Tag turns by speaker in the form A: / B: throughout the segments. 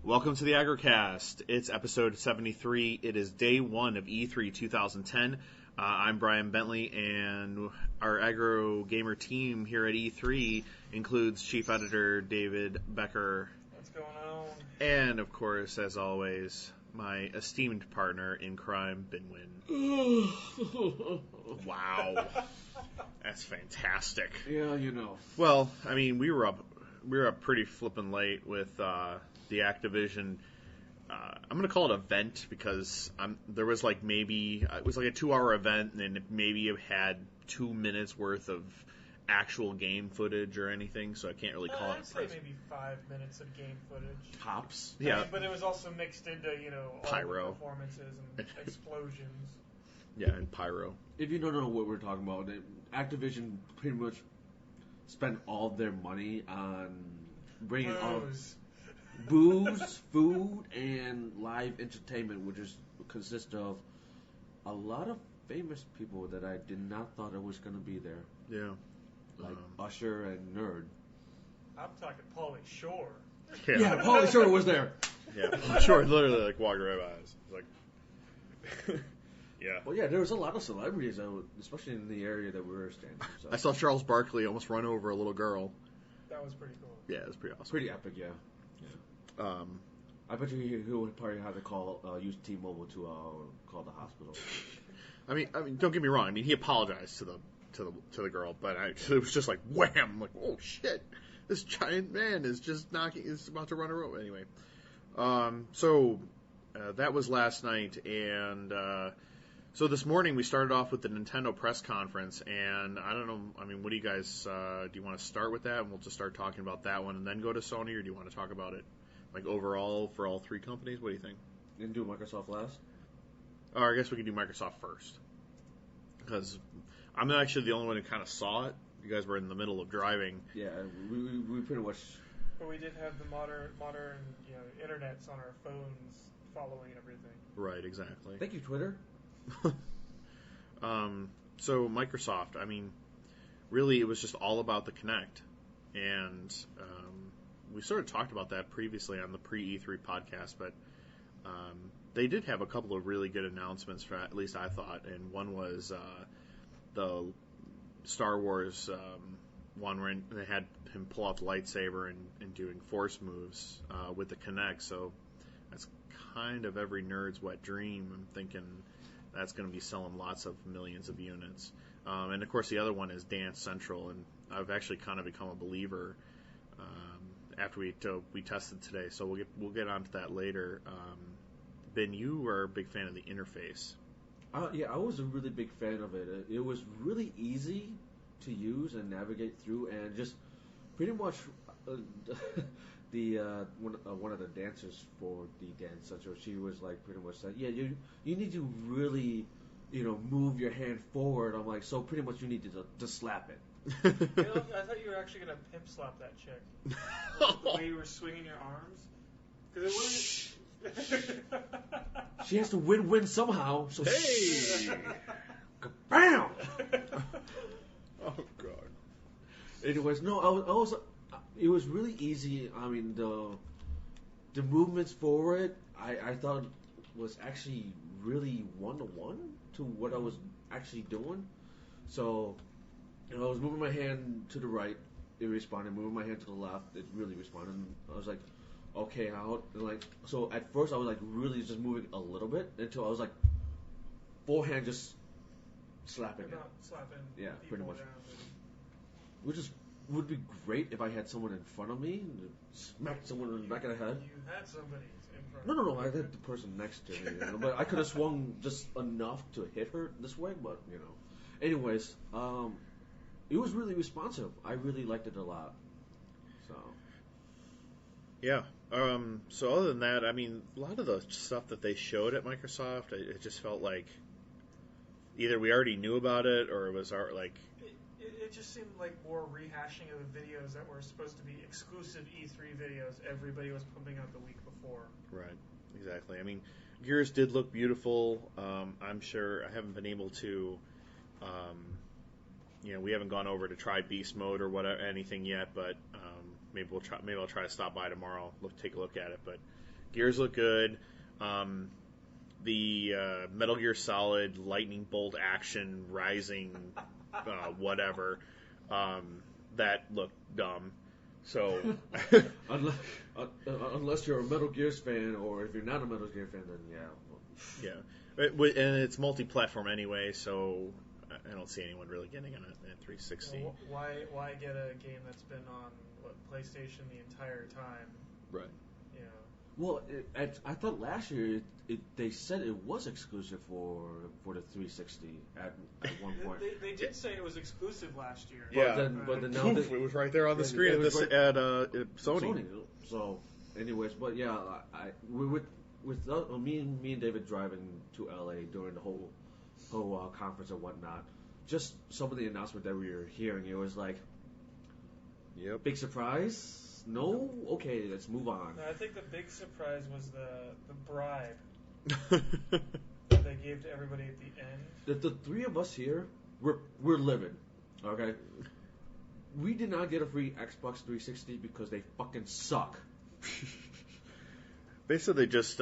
A: Welcome to the AggroCast. It's episode 73. It is day one of E3 2010. I'm Brian Bentley, and our Aggrogamer team here at E3 includes Chief Editor David Becker.
B: What's going on?
A: And, of course, as always, my esteemed partner in crime, Binh. Wow. That's fantastic.
C: Yeah, you know.
A: Well, I mean, we were up pretty flippin' late with the Activision. I'm going to call it event because there was like maybe it was like a 2-hour event, and maybe it had 2 minutes worth of actual game footage or anything, so I can't really call it.
B: I'd say maybe 5 minutes of game footage.
C: Tops.
A: Yeah,
B: I mean, but it was also mixed into all
A: pyro
B: the performances and explosions.
A: Yeah, and pyro.
C: If you don't know what we're talking about, Activision pretty much spent all their money on bringing booze, food, and live entertainment, which consists of a lot of famous people that I did not thought it was going to be there.
A: Yeah.
C: Like Usher and Nerd.
B: I'm talking Pauly Shore.
C: Yeah, Pauly Shore was there.
A: Yeah, Shore literally like walked right by us. Like, yeah.
C: Well, yeah, there was a lot of celebrities, especially in the area that we were standing. So.
A: I saw Charles Barkley almost run over a little girl.
B: That was pretty cool.
A: Yeah, it was pretty awesome.
C: Pretty epic, yeah. I bet you he would probably have to use T-Mobile to call the hospital.
A: I mean, don't get me wrong. I mean, he apologized to the girl, but it was just like wham! I'm like, oh shit! This giant man is about to run her over. Anyway, so that was last night, and so this morning we started off with the Nintendo press conference, and I don't know. I mean, what do you guys do? You want to start with that, and we'll just start talking about that one, and then go to Sony, or do you want to talk about it like overall for all three companies? What do you think?
C: And do Microsoft last?
A: Or I guess we can do Microsoft first, because I'm actually the only one who kind of saw it. You guys were in the middle of driving.
C: Yeah, we pretty much.
B: But we did have the modern internets on our phones following everything.
A: Right, exactly.
C: Thank you, Twitter.
A: So Microsoft, I mean, really it was just all about the Kinect, and we sort of talked about that previously on the pre-E3 podcast, but they did have a couple of really good announcements, for, at least I thought, and one was the Star Wars one where they had him pull out the lightsaber and doing force moves with the Kinect, so that's kind of every nerd's wet dream. I'm thinking that's going to be selling lots of millions of units. And, of course, the other one is Dance Central, and I've actually kind of become a believer after we tested today, so we'll get onto that later. Ben, you were a big fan of the interface.
C: Yeah, I was a really big fan of it. It was really easy to use and navigate through, and just pretty much one of the dancers for the Dance Central, she was like pretty much said, yeah, you need to really move your hand forward. I'm like, so pretty much you need to slap it.
B: I thought you were actually gonna pimp slap that chick. The way you were swinging your arms, because it wasn't.
C: She has to win somehow. So
A: hey,
C: bam!
A: Oh god.
C: Anyways, no, I was. It was really easy. I mean, the movements for it, I thought was actually really 1-to-1 to what I was actually doing. So, I was moving my hand to the right, it responded. Moving my hand to the left, it really responded. And I was like, okay, so at first I was like really just moving a little bit until I was like full hand just slapping it.
B: Slapping.
C: Yeah, pretty much. Which would be great if I had someone in front of me and smack someone in the back of the head.
B: You had somebody in front.
C: No, I had the person next to me. But I could have swung just enough to hit her this way. But anyways, it was really responsive. I really liked it a lot. So.
A: Yeah. So other than that, I mean, a lot of the stuff that they showed at Microsoft, it just felt like either we already knew about it or it was like.
B: It just seemed like more rehashing of the videos that were supposed to be exclusive E3 videos everybody was pumping out the week before.
A: Right. Exactly. I mean, Gears did look beautiful. I'm sure I haven't been able to. We haven't gone over to try Beast Mode or anything yet, but maybe I'll try to stop by tomorrow, take a look at it. But Gears look good. The Metal Gear Solid lightning bolt action rising whatever that looked dumb. So
C: unless you're a Metal Gear fan, or if you're not a Metal Gear fan, then yeah.
A: And it's multi-platform anyway, so I don't see anyone really getting on it at 360.
B: Well, why get a game that's been on PlayStation the entire time?
A: Right.
B: You know.
C: Well, I thought last year they said it was exclusive for the 360 at one point.
B: They did say it was exclusive last year.
A: Yeah,
C: but then now
A: it was right there on the screen at Sony.
C: So, anyways, but yeah, me and David driving to LA during the whole conference and whatnot, just some of the announcement that we were hearing, it was like,
A: yep,
C: big surprise. No, okay, let's move on.
B: No, I think the big surprise was the bribe that they gave to everybody at the end.
C: The three of us here, we're living, okay. We did not get a free Xbox 360 because they fucking suck.
A: They said they just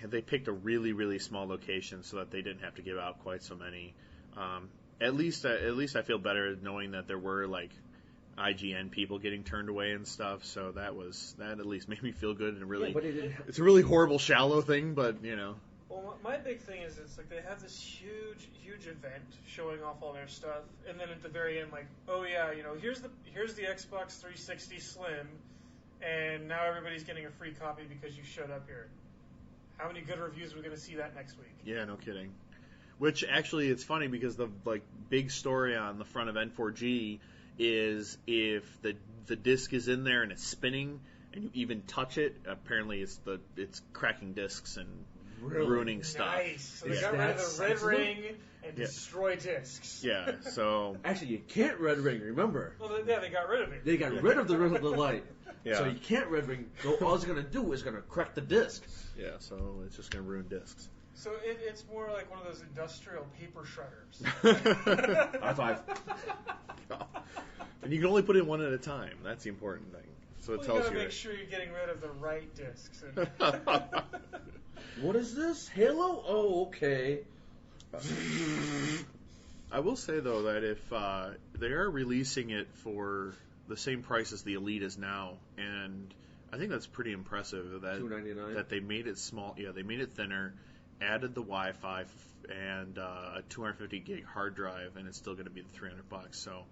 A: they picked a really, really small location so that they didn't have to give out quite so many. At least I feel better knowing that there were like IGN people getting turned away and stuff. So that at least made me feel good. And really, it's a really horrible, shallow thing, but you know.
B: Well, my big thing is it's like they have this huge event showing off all their stuff, and then at the very end, like, oh yeah, you know, here's the Xbox 360 Slim, and now everybody's getting a free copy because you showed up here. How many good reviews are we going to see that next week?
A: Yeah, no kidding. Which actually, it's funny because the big story on the front of N4G is if the disc is in there and it's spinning and you even touch it, apparently it's cracking discs and ruining stuff.
B: Nice. So they got rid of the red ring and destroy discs.
A: Yeah. So
C: actually, you can't red ring. Remember?
B: Well, yeah, they got rid of it.
C: They got rid of the light.
A: Yeah.
C: So you can't red ring. So all it's going to do is going to crack the disc.
A: Yeah, so it's just going to ruin discs.
B: So it's more like one of those industrial paper shredders.
C: High five.
A: And you can only put in one at a time. That's the important thing. So it tells
B: you gotta
A: you.
B: Make sure you're getting rid of the right discs.
C: What is this? Halo? Oh, okay.
A: I will say though that if they are releasing it for the same price as the Elite is now, and I think that's pretty impressive that
C: $299.
A: That they made it small. Yeah, they made it thinner, added the Wi-Fi and a 250 gig hard drive, and it's still going to be the $300. So,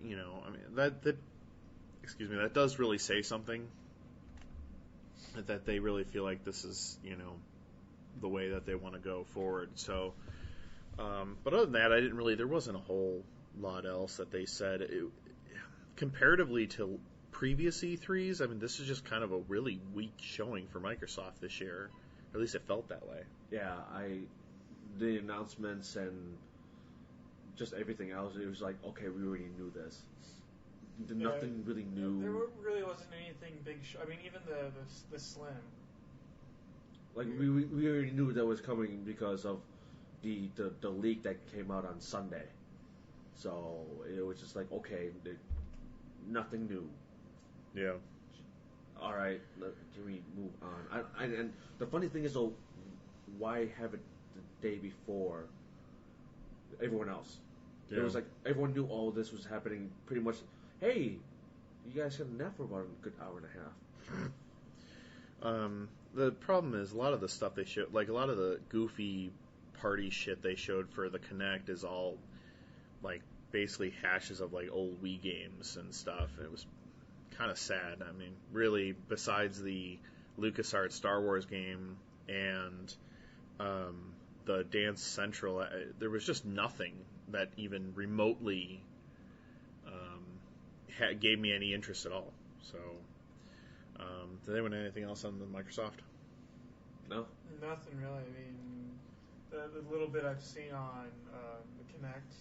A: you know, I mean that does really say something. That they really feel like this is, you know, the way that they want to go forward. So, but other than that, there wasn't a whole lot else that they said. Comparatively to previous E3s, I mean, this is just kind of a really weak showing for Microsoft this year. Or at least it felt that way.
C: Yeah, the announcements and just everything else, it was like, okay, we already knew this. Nothing really new.
B: There really wasn't anything big. I mean, even the Slim.
C: Like we already knew that was coming because of the leak that came out on Sunday. So it was just like, okay, nothing new.
A: Yeah.
C: All right, can we move on? And the funny thing is, though, why have it the day before everyone else? Yeah. It was like everyone knew all this was happening pretty much. Hey, you guys can nap for about a good hour and a half.
A: The problem is a lot of the stuff they showed, like a lot of the goofy party shit they showed for the Kinect is all like basically hashes of like old Wii games and stuff. It was kind of sad. I mean, really, besides the LucasArts Star Wars game and the Dance Central, there was just nothing that even remotely gave me any interest at all. So, did anyone have anything else on the Microsoft?
C: No.
B: Nothing really. I mean, the little bit I've seen on the Kinect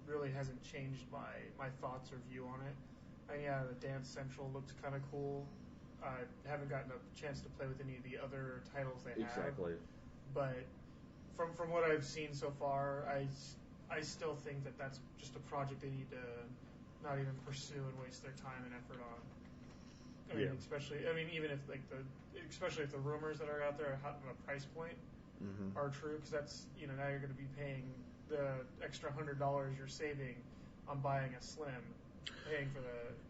B: really hasn't changed my thoughts or view on it. And yeah, the Dance Central looks kind of cool. I haven't gotten a chance to play with any of the other titles they have.
C: Exactly.
B: But from what I've seen so far, I still think that that's just a project they need to not even pursue and waste their time and effort on. I mean, even if especially if the rumors that are out there on the price point are true, because that's now you're going to be paying the extra $100 you're saving on buying a Slim, paying for the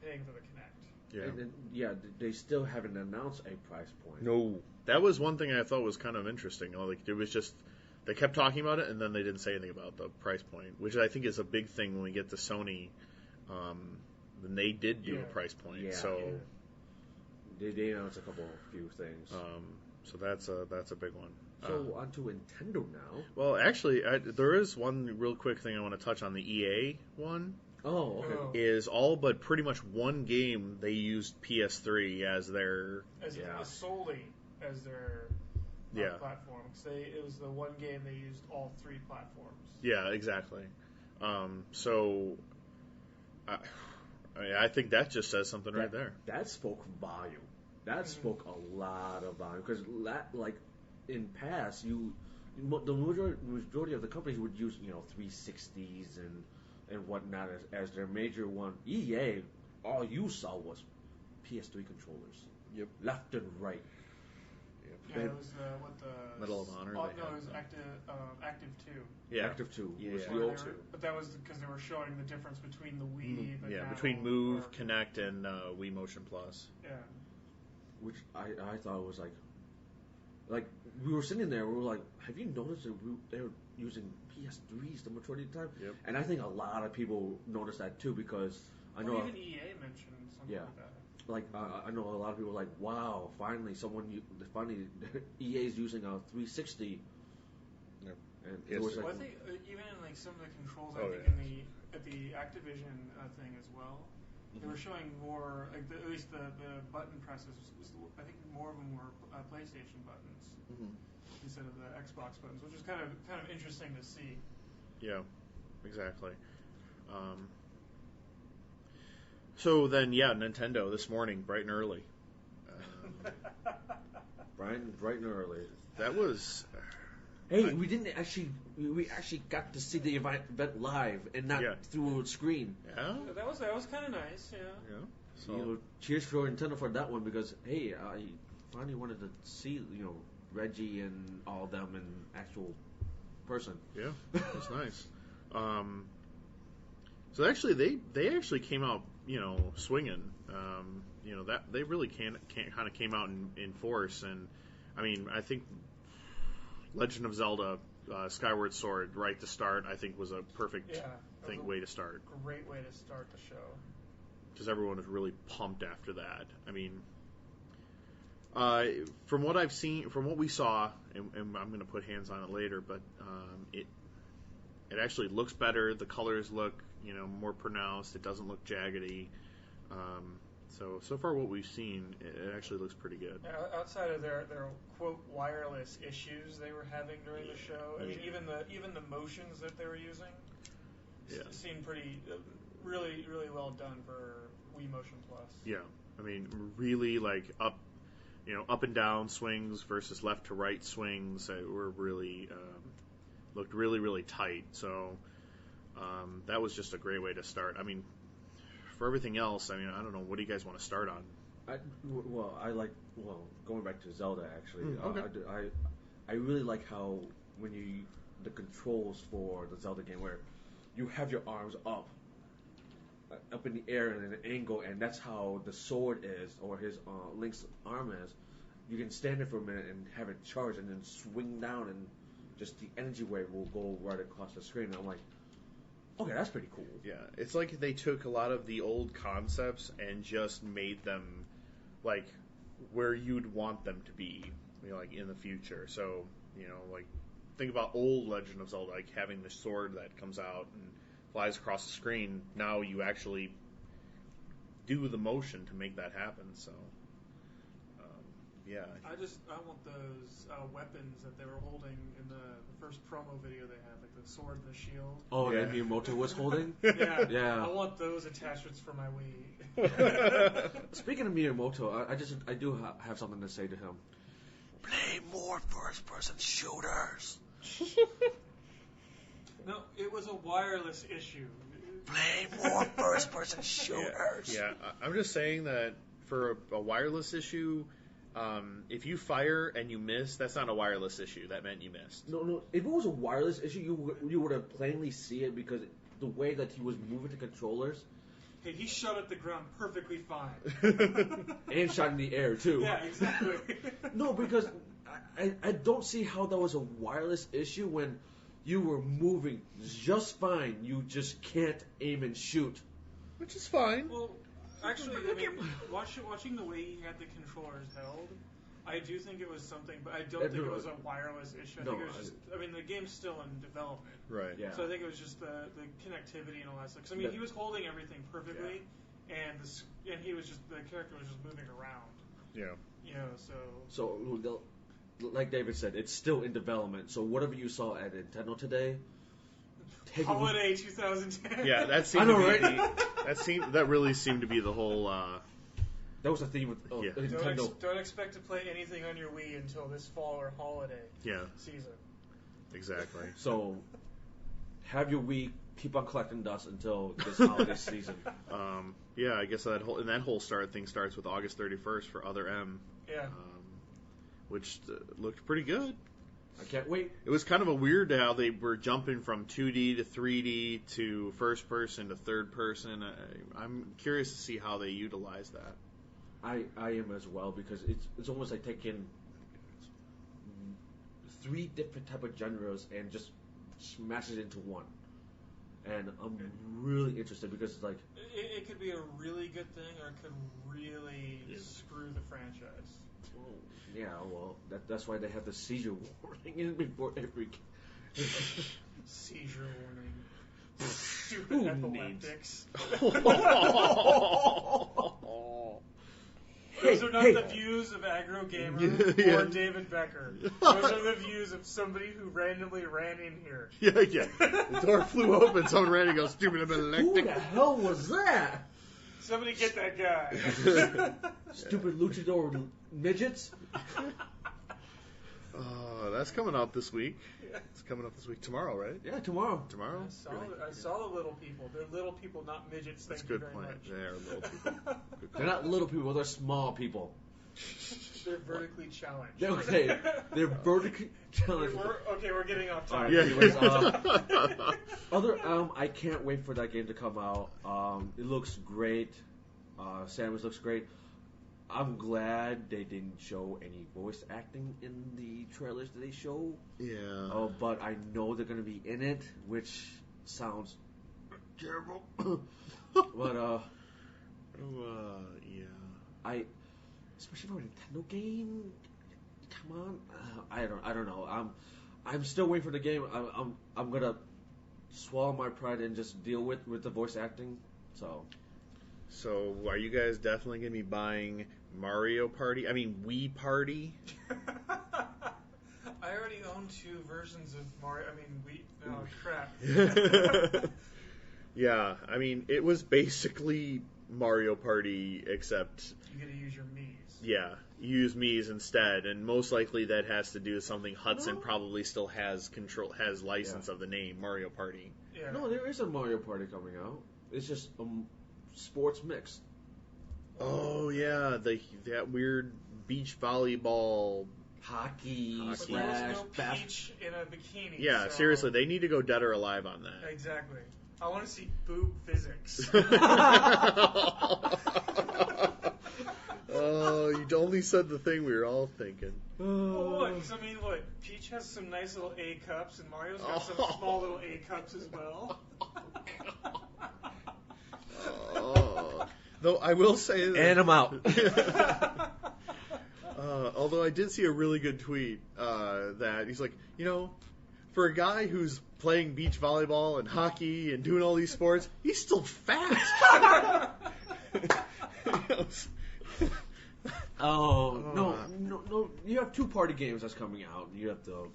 B: Kinect.
C: Yeah. And they still haven't announced a price point.
A: No, that was one thing I thought was kind of interesting. Like it was just they kept talking about it, and then they didn't say anything about the price point, which I think is a big thing when we get to Sony. Then they did do a price point,
C: they announced a few things.
A: So that's a big one.
C: So on to Nintendo now.
A: Well, actually, there is one real quick thing I want to touch on. The EA one.
C: Oh, okay.
A: Is all but pretty much one game they used PS3 as their
B: solely as their platform. Because it was the one game they used all 3 platforms.
A: Yeah, exactly. So I think that just says something right there.
C: That spoke volume. That spoke a lot of volume because in past the majority of the companies would use 360s and whatnot as their major one. EA, all you saw was PS3 controllers.
A: Yep.
C: Left and right.
B: Yep. Yeah, it was the
A: Medal of Honor.
B: No, it was Active 2.
A: Yeah.
C: Active 2.
A: Yeah.
C: Was the old 2.
B: But that was because they were showing the difference between the Wii.
A: Between Move, Kinect, and Wii Motion Plus.
B: Yeah.
C: Which I thought was like we were sitting there, we were like, have you noticed that they were using PS3s the majority of the time?
A: Yep.
C: And I think a lot of people noticed that too because I know
B: even EA mentioned something like that.
C: Like I know a lot of people were like, wow, finally EA's using a 360.
A: Yep.
C: And it was
B: I think even in some of the controls, at the Activision thing as well, they were showing more, at least the button presses. I think more of them were PlayStation buttons instead of the Xbox buttons, which is kind of interesting to see.
A: Yeah, exactly. So then, Nintendo this morning, bright and early.
C: Bright and early.
A: That was.
C: Hey, we actually got to see the event live and not through a screen.
A: Yeah.
B: That was kind of nice. Yeah.
A: Yeah. So
C: cheers for Nintendo for that one because I finally wanted to see Reggie and all of them in actual person.
A: Yeah, that's nice. So actually, they actually came out swinging. That they really kind of came out in force, and I mean I think Legend of Zelda Skyward Sword right to start I think was a perfect way to start.
B: Great way to start the show.
A: Because everyone was really pumped after that. I mean, from what I've seen, from what we saw, and I'm going to put hands on it later, but it actually looks better. The colors look, more pronounced. It doesn't look jaggedy. So far what we've seen, it actually looks pretty good.
B: Outside of their quote wireless issues they were having during the show, and even the motions that they were using, seemed pretty. Really, really well done for Wii Motion Plus. Yeah,
A: I mean, really up and down swings versus left to right swings were really looked really, really tight. So that was just a great way to start. I mean, for everything else, I mean, I don't know. What do you guys want to start on?
C: Going back to Zelda actually.
A: Okay.
C: I really like how the controls for the Zelda game where you have your arms up in the air in an angle, and that's how the sword is, or his Link's arm is. You can stand there for a minute and have it charge, and then swing down, and just the energy wave will go right across the screen. And I'm like, okay, that's pretty cool.
A: Yeah, it's like they took a lot of the old concepts and just made them like where you'd want them to be, like in the future. So, think about old Legend of Zelda, like having the sword that comes out and flies across the screen. Now you actually do the motion to make that happen. So,
B: I want those weapons that they were holding in the first promo video they had, like the sword and the shield.
C: Oh, that Miyamoto was holding?
B: Yeah. I want those attachments for my Wii.
C: Speaking of Miyamoto, I do have something to say to him. Play more first-person shooters.
B: No, it was a wireless issue.
C: Play more first-person shooters.
A: Yeah, I'm just saying that for a wireless issue, if you fire and you miss, that's not a wireless issue. That meant you missed.
C: No. If it was a wireless issue, you would have plainly see it because the way that he was moving the controllers.
B: Hey, he shot at the ground perfectly fine.
C: And shot in the air, too.
B: Yeah, exactly.
C: No, because I don't see how that was a wireless issue when you were moving just fine. You just can't aim and shoot.
A: Which is fine.
B: Well, actually, I mean, watching the way he had the controllers held, I do think it was something, but I don't think it was a wireless issue. I think it was just, I mean, the game's still in development.
A: Right.
C: Yeah.
B: So I think it was just the connectivity and all that stuff. 'Cause, I mean, he was holding everything perfectly, and he was just, the character was just moving around.
A: Yeah.
B: You know,
C: So, like David said, it's still in development. So whatever you saw at Nintendo today,
B: Holiday 2010.
A: Yeah, that seemed
C: I know,
A: to be
C: right?
A: that really seemed to be the whole.
C: That was the theme with Nintendo.
B: Don't expect to play anything on your Wii until this fall or holiday season.
A: Exactly.
C: So, have your Wii keep on collecting dust until this holiday season.
A: Yeah, I guess that whole thing starts with August 31st for Other M.
B: Yeah.
A: Which looked pretty good.
C: I can't wait.
A: It was kind of a weird how they were jumping from 2D to 3D to first person to third person. I'm curious to see how they utilize that.
C: I am as well because it's almost like taking 3 different type of genres and just smash it into one. And I'm really interested because it's like
B: it could be a really good thing or it could really screw the franchise.
C: Well, yeah, well that's why they have the seizure warning in before every
B: seizure warning. Stupid epileptics. Those are not the views of AggroGamer or David Becker. Those are the views of somebody who randomly ran in here.
A: Yeah. The door flew open. Someone ran and goes, stupid epileptic.
C: Who the hell was that?
B: Somebody get that guy.
C: Stupid luchador midgets.
A: That's coming out this week. It's coming up this week. Tomorrow, right?
C: Yeah, tomorrow.
A: Tomorrow?
B: I saw the little people. They're little people, not midgets.
A: That's
B: Thank you
A: good
B: very
A: point.
B: much.
A: They are little people.
C: They're not little people. They're small people.
B: They're vertically challenged.
C: Okay, they're vertically challenged.
B: We're getting off
C: All
B: topic.
C: right, anyways, I can't wait for that game to come out. It looks great. Samus looks great. I'm glad they didn't show any voice acting in the trailers that they showed.
A: Yeah.
C: But I know they're going to be in it, which sounds terrible. But
A: yeah.
C: Especially for a Nintendo game. Come on, I don't know. I'm still waiting for the game. I'm gonna swallow my pride and just deal with the voice acting.
A: So are you guys definitely gonna be buying Mario Party? I mean Wii Party?
B: I already own 2 versions of Mario. I mean Wii. Oh crap.
A: Yeah, I mean it was basically Mario Party except
B: you gotta use your Mii's.
A: Yeah, you use Mii's instead, and most likely that has to do with something Hudson probably still has license of the name Mario Party.
B: Yeah.
C: No, there is a Mario Party coming out. It's just a sports mix.
A: Oh yeah, that weird beach volleyball
C: Hockey
B: But
C: /
B: there was no
C: basketball.
B: Peach in a bikini.
A: Yeah,
B: so
A: seriously, they need to go dead or alive on that.
B: Exactly. I want to see boob physics.
A: Oh, you only said the thing we were all thinking.
B: Well, look, I mean, look, Peach has some nice little A cups, and Mario's got some small little A cups as well.
A: Though I will say that,
C: And I'm out.
A: although I did see a really good tweet that he's like, for a guy who's playing beach volleyball and hockey and doing all these sports, he's still fat.
C: No. You have 2 party games that's coming out. You have the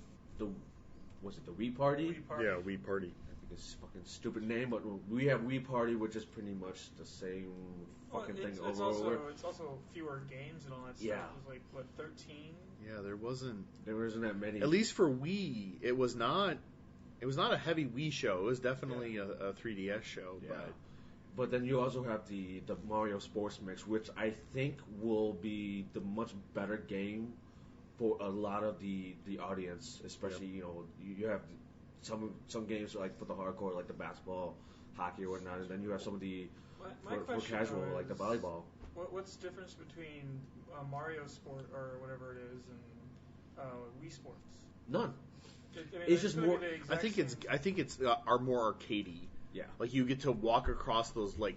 C: what's it, the Wii Party?
B: Wii Party.
A: Yeah, Wii Party.
C: I think it's a fucking stupid name, but we have Wii Party, which is pretty much the same fucking thing
B: it's
C: over.
B: It's also fewer games and all that
C: Yeah.
B: stuff. It was like, 13?
A: Yeah, there wasn't
C: that many.
A: At least for Wii, it was not a heavy Wii show. It was definitely a 3DS show,
C: Yeah.
A: but
C: But then you also have the Mario Sports Mix, which I think will be the much better game for a lot of the audience, especially you have some games like for the hardcore, like the basketball, hockey, or whatnot, and then you have some of the for casual, like the volleyball.
B: What's the difference between Mario Sport or whatever it is and Wii Sports?
C: None.
B: It's
C: just more.
A: I think it's are more arcadey.
C: Yeah.
A: Like you get to walk across those like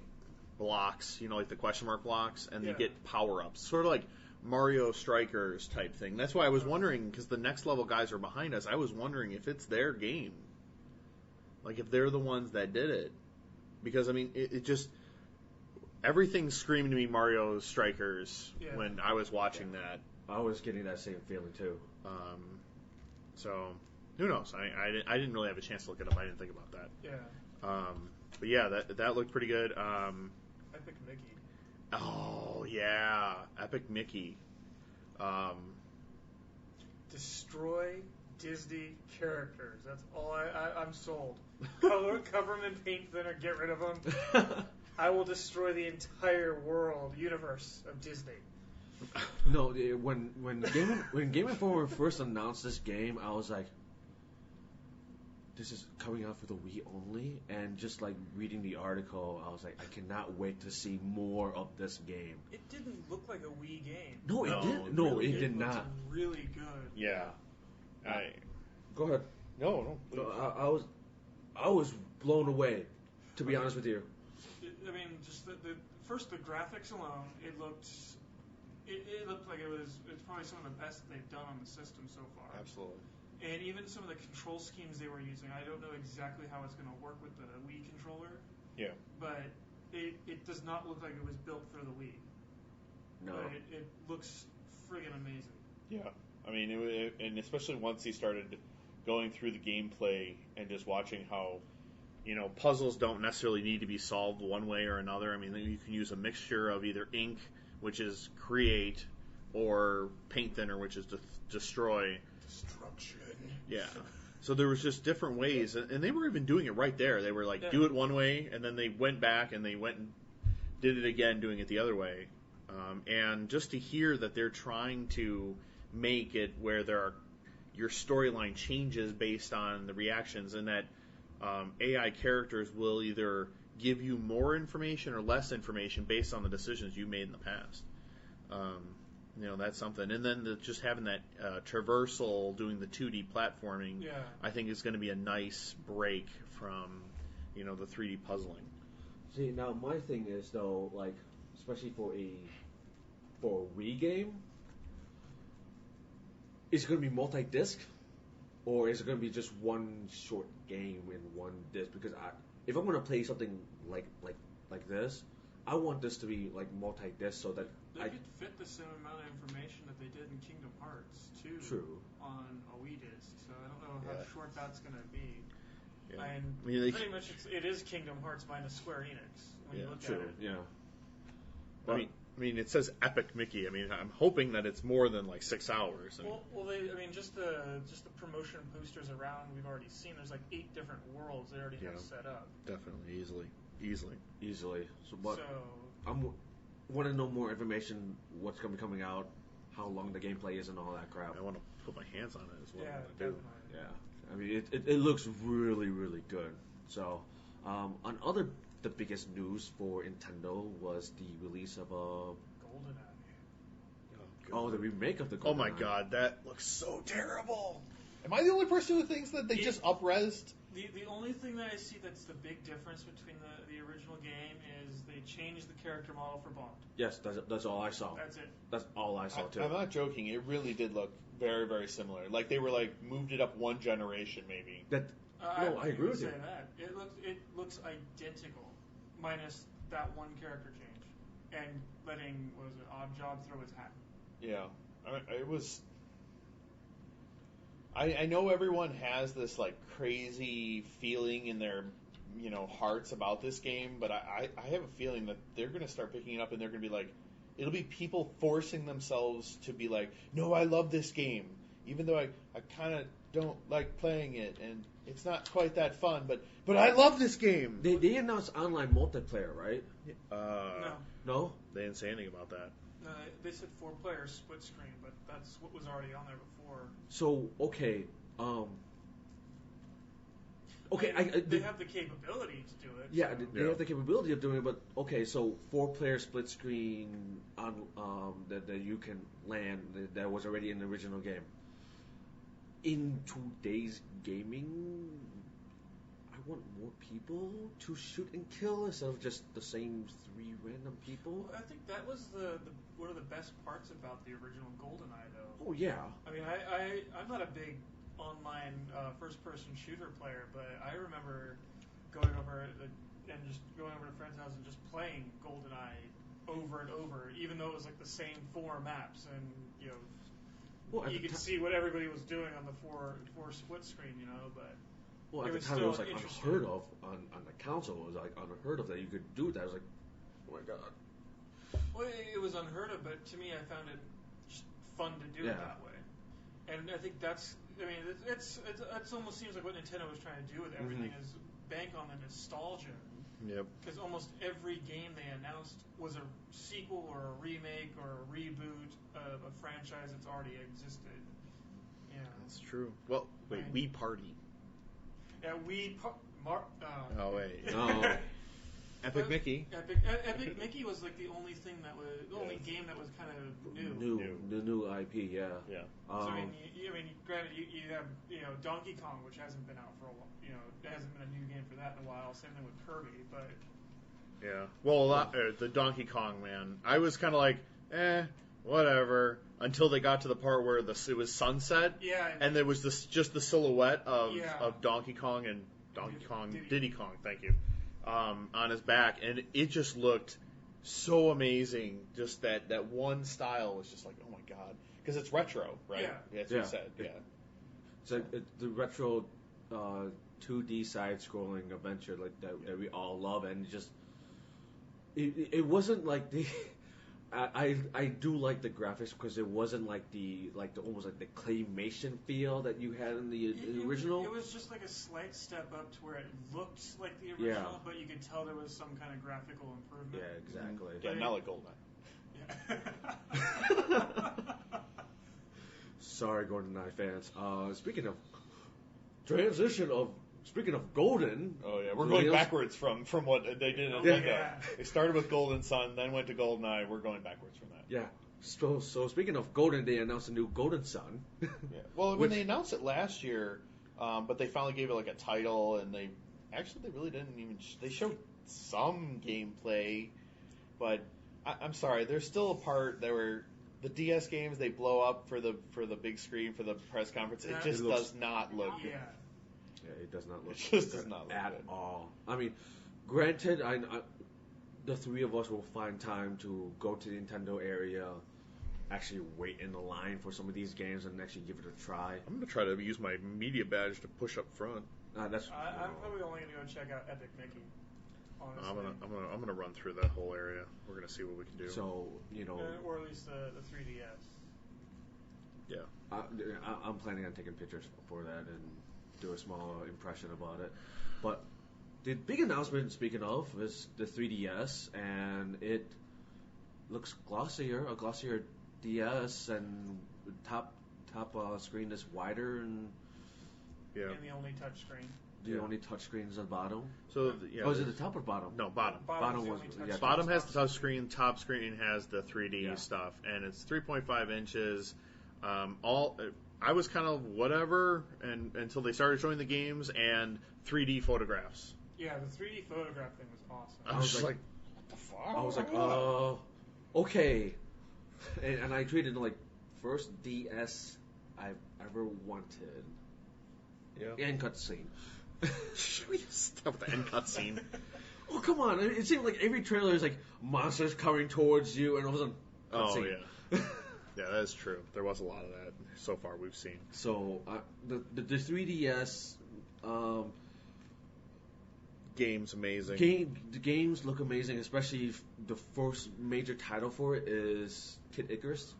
A: blocks, like the question mark blocks, and you get power ups, sort of like Mario Strikers type thing. That's why I was wondering, because the next level guys are behind us. I was wondering if it's their game, like if they're the ones that did it, because I mean it just everything screamed to me Mario Strikers when I was watching that.
C: I was getting that same feeling too.
A: So who knows? I didn't really have a chance to look it up. I didn't think about that.
B: Yeah.
A: But yeah, that looked pretty good.
B: Epic Mickey.
A: Oh yeah, Epic Mickey.
B: Destroy Disney characters. That's all I'm sold. Cover them in paint thinner, get rid of them. I will destroy the entire universe of Disney.
C: No, when Game Informer first announced this game, I was like, this is coming out for the Wii only, and just like reading the article, I was like, I cannot wait to see more of this game.
B: It didn't look like a Wii game.
C: No, it didn't. No,
B: really
C: it did not.
B: Really good.
A: Yeah.
C: Go ahead.
A: No.
C: I was blown away, to be honest with you.
B: I mean, just the graphics alone, it looked like it's probably some of the best that they've done on the system so far.
A: Absolutely.
B: And even some of the control schemes they were using, I don't know exactly how it's going to work with the Wii controller.
A: Yeah.
B: But it does not look like it was built for the Wii.
C: No.
B: But it looks friggin' amazing.
A: Yeah. I mean, and especially once he started going through the gameplay and just watching how, puzzles don't necessarily need to be solved one way or another. I mean, you can use a mixture of either ink, which is create, or paint thinner, which is destroy.
B: Destruction.
A: Yeah. So there was just different ways, and they were even doing it right there. They were like, do it one way, and then they went back and they went and did it again, doing it the other way. And just to hear that they're trying to make it where your storyline changes based on the reactions, and that AI characters will either give you more information or less information based on the decisions you made in the past. That's something. And then just having that traversal, doing the 2D platforming, I think is going to be a nice break from, the 3D puzzling.
C: See, now my thing is, though, like, especially for a Wii game, is it going to be multi-disc? Or is it going to be just one short game in one disc? Because if I'm going to play something like this, I want this to be like multi-disc so that
B: they could fit the same amount of information that they did in Kingdom Hearts too.
C: True.
B: On a Wii disc, so I don't know how short that's going to be.
A: Yeah.
B: And pretty much it is Kingdom Hearts minus Square Enix when you look at it.
C: Yeah.
A: But, I mean, it says Epic Mickey. I mean, I'm hoping that it's more than like 6 hours.
B: Just the promotion posters around we've already seen. There's like 8 different worlds they already have set up.
A: Definitely, easily.
C: So I want to know more information. What's going to be coming out? How long the gameplay is and all that crap.
A: I want to put my hands on it as well.
B: Yeah,
A: definitely.
C: Yeah. I mean, it looks really, really good. So, the biggest news for Nintendo was the release of
B: GoldenEye.
C: Oh, the remake of the GoldenEye.
A: Oh my god, that looks so terrible. Am I the only person who thinks that they just up-resed?
B: The only thing that I see that's the big difference between the original game is they changed the character model for Bond.
C: Yes, that's all I saw.
B: That's it.
C: That's all I saw too.
A: I'm not joking. It really did look very, very similar. Like they were moved it up one generation maybe.
C: I agree with you.
B: That. It looks identical, minus that one character change, and letting Oddjob throw his hat.
A: Yeah, it was. I know everyone has this crazy feeling in their hearts about this game, but I have a feeling that they're going to start picking it up and they're going to be it'll be people forcing themselves to be no, I love this game, even though I kind of don't like playing it, and it's not quite that fun, but I love this game.
C: They announced online multiplayer, right? No?
A: They didn't say anything about that.
B: No, they said 4-player split screen, but that's what was already on there before.
C: So, okay.
B: They have the capability to do it.
C: Yeah,
B: so.
C: they have the capability of doing it, but okay, so 4-player split screen on that you can land that was already in the original game. In today's gaming, I want more people to shoot and kill instead of just the same 3 random people.
B: Well, I think that was one of the best parts about the original GoldenEye, though.
C: Oh yeah.
B: I mean, I'm not a big online first-person shooter player, but I remember going over to friends' house and just playing GoldenEye over and over, even though it was like the same 4 maps, and you could see what everybody was doing on the four split screen, but
C: at the time it was like unheard of on the console. It was like unheard of that you could do that. I was like, oh my god.
B: Well, it was unheard of, but to me, I found it just fun to do it that way, and I think that's. I mean, it almost seems like what Nintendo was trying to do with everything is bank on the nostalgia.
A: Yep.
B: Because almost every game they announced was a sequel or a remake or a reboot of a franchise that's already existed. Yeah.
A: That's true. Well, wait, Wii Party.
B: Yeah,
A: Oh wait.
C: No.
A: Epic Mickey.
B: Epic Mickey was like the only thing that was the only game that was kind of new.
C: The new IP, yeah.
A: Yeah.
B: So I mean, granted, you have Donkey Kong, which hasn't been out for a while. There hasn't been a new game for that in a while. Same thing with Kirby, but.
A: Yeah. Well, the Donkey Kong, man, I was kind of like, whatever, until they got to the part where it was sunset.
B: Yeah.
A: And there was just the silhouette of Donkey Kong and Diddy Kong. Thank you. On his back, and it just looked so amazing. Just that one style was just like, oh my god, because it's retro, right?
B: Yeah,
A: that's what you said. Yeah,
C: so the retro 2D side-scrolling adventure like that we all love, and just it wasn't like the. I do like the graphics because it wasn't like the almost like the claymation feel that you had in the original.
B: It was just like a slight step up to where it looked like the original, but you could tell there was some kind of graphical improvement.
C: Yeah, exactly.
A: Yeah, not like GoldenEye.
B: Yeah.
C: Sorry, GoldenEye fans. Speaking of Golden.
A: Oh yeah, we're going backwards from what they did in Lego.
B: Yeah.
A: They started with Golden Sun, then went to GoldenEye. We're going backwards from that.
C: Yeah. So speaking of Golden, they announced a new Golden Sun.
A: Yeah. Well, when they announced it last year, but they finally gave it like a title, and they really didn't even. They showed some gameplay, but I'm sorry, there's still a part that where the DS games they blow up for the big screen for the press conference. It just does not look good.
C: Yeah, it does not look
A: does not look
C: at
A: good.
C: all. I mean, granted, the 3 of us will find time to go to the Nintendo area, actually wait in the line for some of these games, and actually give it a try.
A: I'm gonna try to use my media badge to push up front.
B: I'm probably only gonna go check out Epic Mickey. Honestly.
A: I'm gonna run through that whole area. We're gonna see what we can do.
C: So
B: or at least the 3DS.
A: Yeah.
C: I'm planning on taking pictures for that and do a small impression about it. But the big announcement, speaking of, is the 3DS, and it looks glossier, a glossier DS, and top screen is wider, and
A: yeah,
B: and the only touch screen.
C: The only touch screen is at the bottom.
A: So
C: is it the top or bottom?
A: No, bottom.
B: Bottom
A: has the touch screen. Top screen has the 3D stuff, and it's 3.5 inches. I was kind of whatever, and until they started showing the games and 3D photographs.
B: Yeah, the 3D photograph thing was awesome.
A: I was like, what the fuck?
C: I was like, okay. And I tweeted like, first DS I've ever wanted.
A: Yeah.
C: End cutscene.
A: Should we stop with the end cutscene?
C: Oh, come on. It seemed like every trailer is like monsters coming towards you, and all of a sudden, cutscene.
A: Oh, yeah. Yeah, that is true. There was a lot of that so far we've seen.
C: So, the 3DS...
A: game's amazing.
C: The games look amazing, especially the first major title for it is Kid Icarus.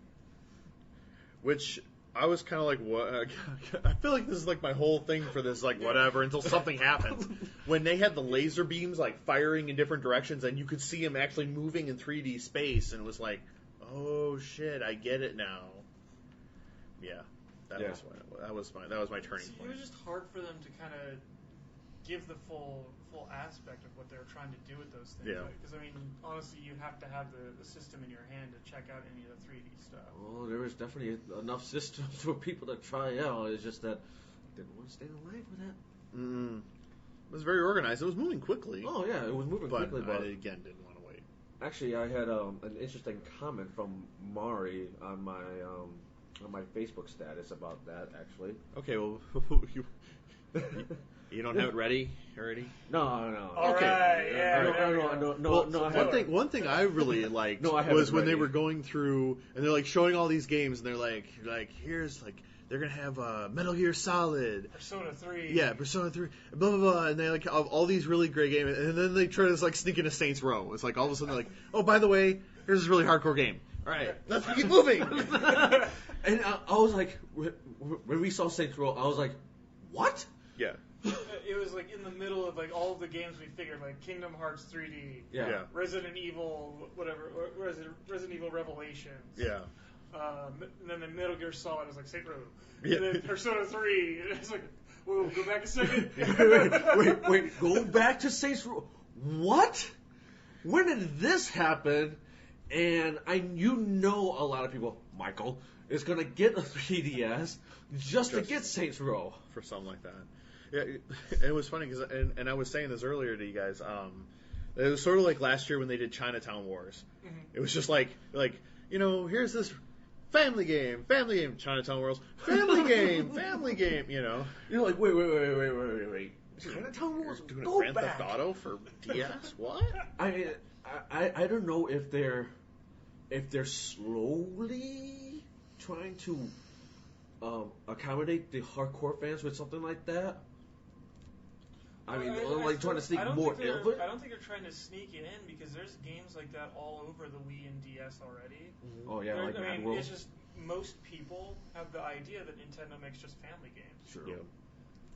A: Which, I was kind of like, what? I feel like this is like my whole thing for this, like whatever, until something happens. When they had the laser beams like firing in different directions, and you could see them actually moving in 3D space, and it was like, oh shit, I get it now. Yeah, that was my turning point.
B: It was just hard for them to kind of give the full aspect of what they were trying to do with those things.
A: Yeah.
B: Because I mean, honestly, you have to have the system in your hand to check out any of the 3D stuff.
C: Well, there was definitely enough systems for people to try out. It's just that they didn't want to stay in line for that.
A: It was very organized. It was moving quickly.
C: Oh yeah, it was moving quickly. But
A: I again didn't want to wait.
C: Actually, I had an interesting comment from Mari on my Facebook status about that. Actually.
A: Okay, well, you don't have it ready already?
C: No.
B: All right, yeah.
C: No.
A: One thing I really liked was when they were going through and they're like showing all these games and they're like here's like they're gonna have Metal Gear Solid,
B: Persona 3,
A: yeah, Persona 3, blah blah blah, and they like have all these really great games, and then they try to like sneak into Saints Row. It's like all of a sudden they're like, oh, by the way, here's this really hardcore game. All right, let's keep moving.
C: And I was like, when we saw Saints Row, I was like, what?
A: Yeah.
B: It was like in the middle of like all of the games we figured, like Kingdom Hearts 3D,
A: Yeah.
B: Resident Evil, whatever, Resident Evil Revelations.
A: Yeah.
B: And then the Metal Gear Solid was like Saint Row.
A: Yeah.
B: And then Persona 3, it's like, whoa, go back a second.
C: wait, go back to Saints Row. What? When did this happen? And a lot of people, Michael, is going to get a 3DS just to get Saints Row.
A: For something like that. Yeah, it was funny because, and I was saying this earlier to you guys. It was sort of like last year when they did Chinatown Wars. Mm-hmm. It was just like here's this family game, Chinatown Wars, family game.
C: You're like, wait. Chinatown Wars,
A: doing
C: go
A: a Grand
C: back.
A: Theft Auto for DS. What?
C: I don't know if they're slowly trying to accommodate the hardcore fans with something like that. I mean, trying to sneak more input.
B: I don't think they're trying to sneak it in because there's games like that all over the Wii and DS already.
C: Mm-hmm. Oh yeah,
B: it's just most people have the idea that Nintendo makes just family games.
C: Sure.
A: Yeah.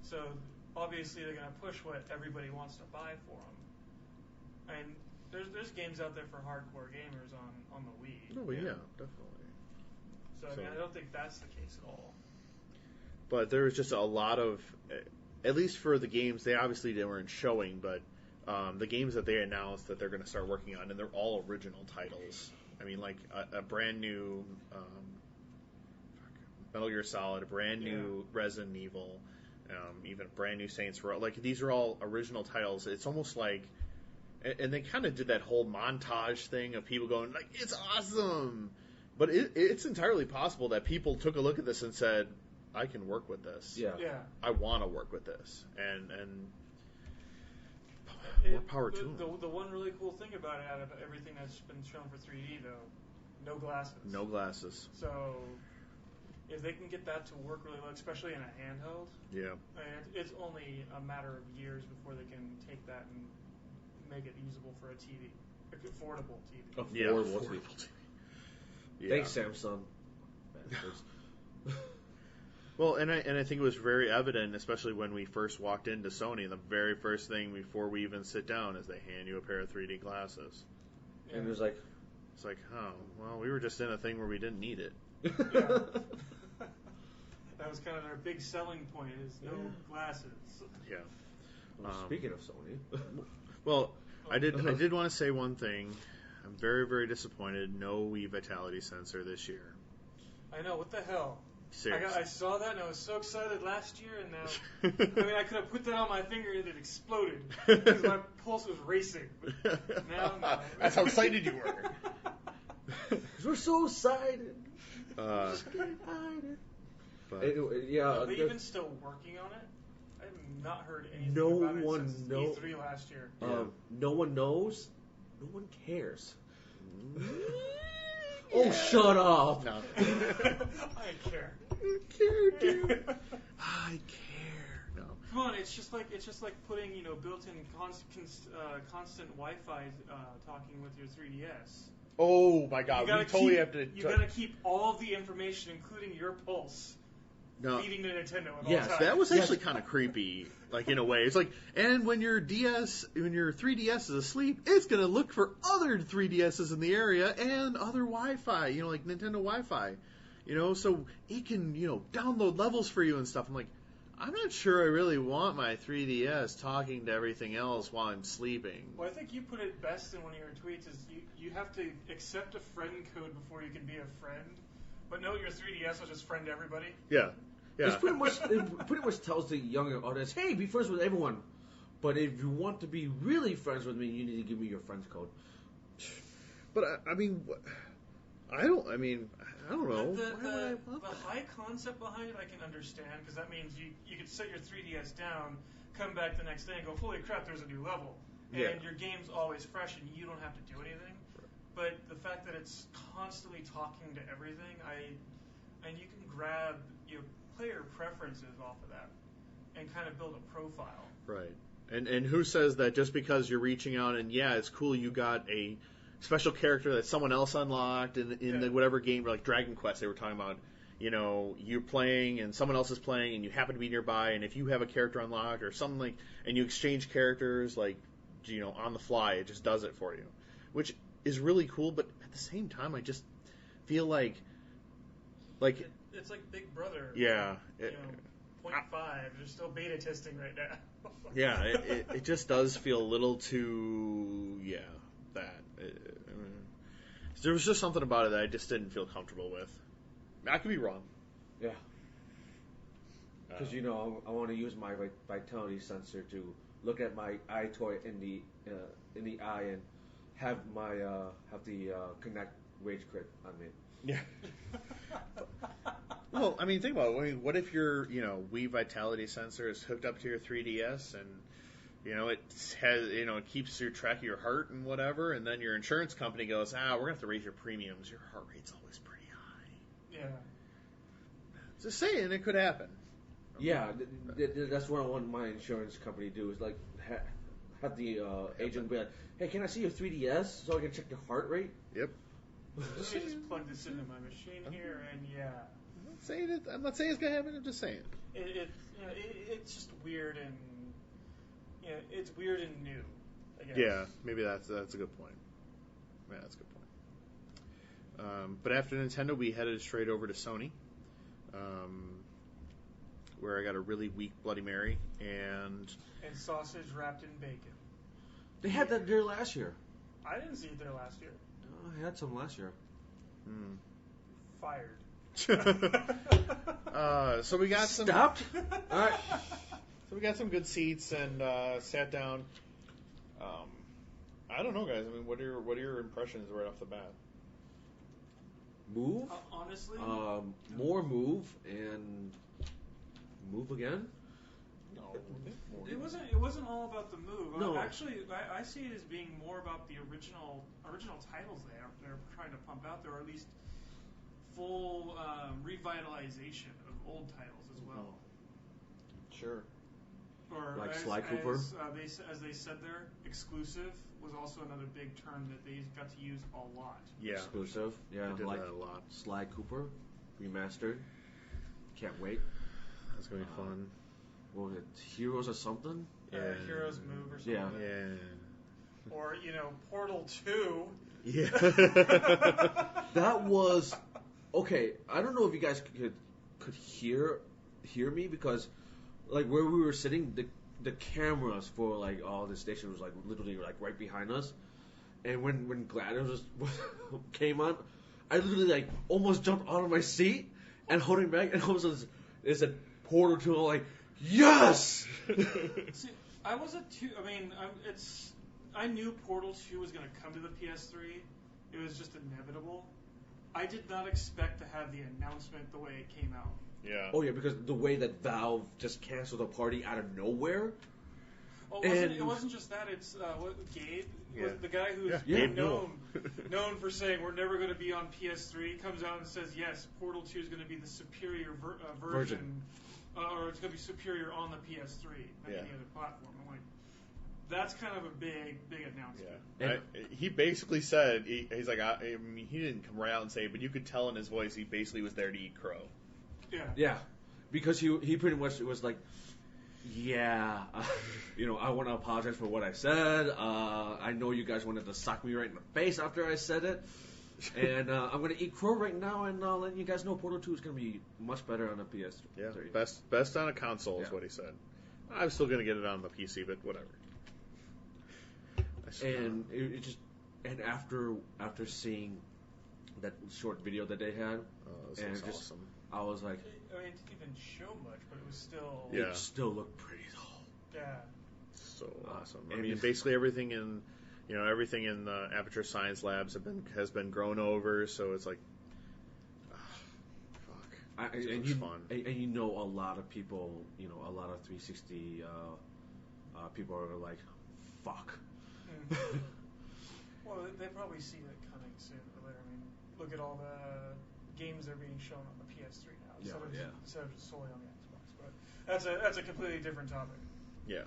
B: So obviously they're gonna push what everybody wants to buy for them. I mean, there's games out there for hardcore gamers on the Wii.
A: Oh yeah, definitely.
B: So I mean, I don't think that's the case at all.
A: But there was just a lot of, at least for the games, they weren't showing, but the games that they announced that they're going to start working on, and they're all original titles. I mean, like a brand new Metal Gear Solid, a brand new Resident Evil, even a brand new Saints Row. Like, these are all original titles. It's almost like, and they kind of did that whole montage thing of people going, like, it's awesome! But it's entirely possible that people took a look at this and said, I can work with this.
C: Yeah.
A: I want to work with this, and more power to them.
B: The one really cool thing about it, out of everything that's been shown for 3D, though, no glasses.
A: No glasses.
B: So if they can get that to work really well, especially in a handheld, I mean, it's only a matter of years before they can take that and make it usable for a TV, affordable TV.
C: Affordable TV.
A: Yeah.
C: Thanks, Samsung.
A: Well, and I think it was very evident, especially when we first walked into Sony. The very first thing before we even sit down is they hand you a pair of 3D glasses.
C: Yeah. And it was like,
A: oh, well, we were just in a thing where we didn't need it.
B: Yeah. That was kind of their big selling point: is no glasses.
A: Yeah.
C: Speaking of Sony,
A: well, I did want to say one thing. I'm very, very disappointed. No Wii Vitality sensor this year.
B: I know. What the hell?
A: Seriously.
B: I saw that and I was so excited last year, and now I could have put that on my finger and it exploded because my pulse was racing. But now, no.
A: That's how excited you were.
C: Because we're so excited.
A: But,
B: Are they even still working on it? I have not heard anything about it since E3 last year.
C: No one knows. No one cares. Oh, shut up!
B: No. I care.
A: I care, dude. I care. No.
B: Come on, it's just like putting built-in constant Wi-Fi talking with your 3DS.
A: Oh my God, we totally have to.
B: You gotta keep all of the information, including your pulse, feeding to Nintendo at all times.
A: That was actually kind of creepy, like in a way. It's like, and when your 3DS is asleep, it's gonna look for other 3DSs in the area and other Wi-Fi, like Nintendo Wi-Fi, so it can, download levels for you and stuff. I'm like, I'm not sure I really want my 3DS talking to everything else while I'm sleeping.
B: Well, I think you put it best in one of your tweets is you have to accept a friend code before you can be a friend. But no, your 3DS will just friend everybody.
A: Yeah.
C: It pretty much tells the younger audience, hey, be friends with everyone. But if you want to be really friends with me, you need to give me your friend's code.
A: But I don't know.
B: The high concept behind it I can understand, because that means you could set your 3DS down, come back the next day and go, holy crap, there's a new level. And your game's always fresh and you don't have to do anything. But the fact that it's constantly talking to everything, and you can grab player preferences off of that and kind of build a profile.
A: Right. And who says that just because you're reaching out and it's cool you got a special character that someone else unlocked in the whatever game, like Dragon Quest they were talking about, you're playing and someone else is playing and you happen to be nearby, and if you have a character unlocked or something like, and you exchange characters like, on the fly, it just does it for you, which is really cool. But at the same time, I just feel like
B: it's like Big Brother.
A: Yeah.
B: 0.5. They're still beta testing right now.
A: Yeah, it just does feel a little too that. There was just something about it that I just didn't feel comfortable with. I could be wrong.
C: Yeah. Because I want to use my vitality sensor to look at my eye toy in the eye and have the Connect rage quit on me.
A: Yeah. Well, think about it. What if your Wii vitality sensor is hooked up to your 3DS and it has, it keeps your track of your heart and whatever, and then your insurance company goes, we're gonna have to raise your premiums. Your heart rate's always pretty high.
B: Yeah.
A: Just saying, it could happen.
C: Yeah, that's what I want my insurance company to do, is like have the agent be like, hey, can I see your 3DS so I can check your heart rate?
A: Yep.
B: Let me just plug this into my machine here, and
A: I'm not saying it's gonna happen. I'm just saying.
B: It's just weird and it's weird and new, I guess.
A: Yeah, maybe that's a good point. Yeah, that's a good point. But after Nintendo, we headed straight over to Sony, where I got a really weak Bloody Mary and
B: sausage wrapped in bacon.
C: They had that there last year.
B: I didn't see it there last year.
C: No, I had some last year.
B: Fired.
A: So we got some.
C: Stopped. All right.
A: So we got some good seats and sat down. I don't know, guys. What are your impressions right off the bat?
C: Move.
B: Honestly.
C: More move and move again.
A: No.
B: It wasn't all about the move.
C: No.
B: Actually, I see it as being more about the original titles they're trying to pump out there, or at least full revitalization of old titles as well.
A: Sure.
B: Or
C: like Sly Cooper.
B: As they said there, exclusive was also another big term that they got to use a lot.
A: Yeah.
C: Exclusive. Yeah,
A: I did
C: like
A: that a lot.
C: Sly Cooper, remastered. Can't wait.
A: That's gonna be fun.
C: What was it? Heroes or something?
B: Heroes Move or something.
C: Yeah.
B: Or Portal 2.
A: Yeah.
C: That was okay. I don't know if you guys could hear me, because like where we were sitting, the cameras for like all the station was like literally like right behind us, and when Gladius came on, I literally like almost jumped out of my seat and holding back, and almost it said Portal 2. I'm like, yes.
B: See, I wasn't too. I knew Portal 2 was going to come to the PS3. It was just inevitable. I did not expect to have the announcement the way it came out.
C: Yeah. Oh yeah, because the way that Valve just canceled a party out of nowhere.
B: Oh, it wasn't just that. It's Gabe, was the guy who's known for saying we're never going to be on PS3, comes out and says yes, Portal 2 is going to be the superior version, or it's going to be superior on the PS3 than any other platform. I'm like, That's kind of a big announcement.
A: Yeah. He basically said, he's like, I mean, he didn't come right out and say it, but you could tell in his voice he basically was there to eat crow.
B: Yeah.
C: Yeah, because he pretty much was like, yeah, I want to apologize for what I said. I know you guys wanted to sock me right in the face after I said it. And I'm going to eat crow right now and letting you guys know Portal 2 is going to be much better on the PS3.
A: Yeah, best on a console is what he said. I'm still going to get it on the PC, but whatever.
C: And and after seeing that short video that they had,
A: and just awesome.
C: I was like,
B: I mean, it didn't even show much, but it was still.
C: It still looked pretty though.
B: Yeah.
A: So awesome. I mean, basically everything in the Aperture Science Labs has been grown over, so it's like, fuck. It's fun.
C: And a lot of people, a lot of 360 people are like, fuck.
B: Well, they probably see it coming sooner or later. I mean, look at all the games that are being shown on the PS3 now instead of just solely on the Xbox. But that's a completely different topic.
A: Yeah.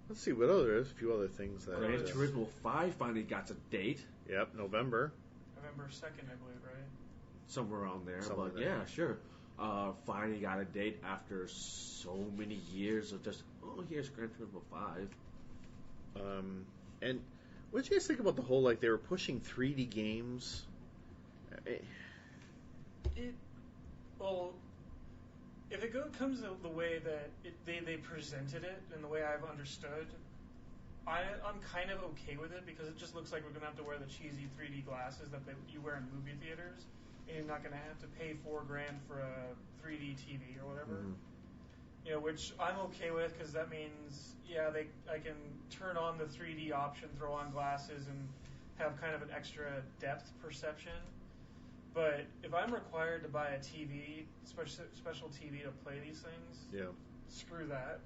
A: Let's see what other. There's a few other things that.
C: Gran Turismo 5 finally got a date.
A: Yep, November
B: 2nd, I believe, right?
C: Somewhere around there. But yeah, sure. Finally got a date after so many years of just here's Gran Turismo 5.
A: And what did you guys think about the whole, like, they were pushing 3D games?
B: If it comes the way that they presented it and the way I've understood, I'm kind of okay with it because it just looks like we're going to have to wear the cheesy 3D glasses that you wear in movie theaters, and you're not going to have to pay $4,000 for a 3D TV or whatever. Mm-hmm. Which I'm okay with because that means, I can turn on the 3D option, throw on glasses, and have kind of an extra depth perception. But if I'm required to buy a TV, special TV to play these things, screw that.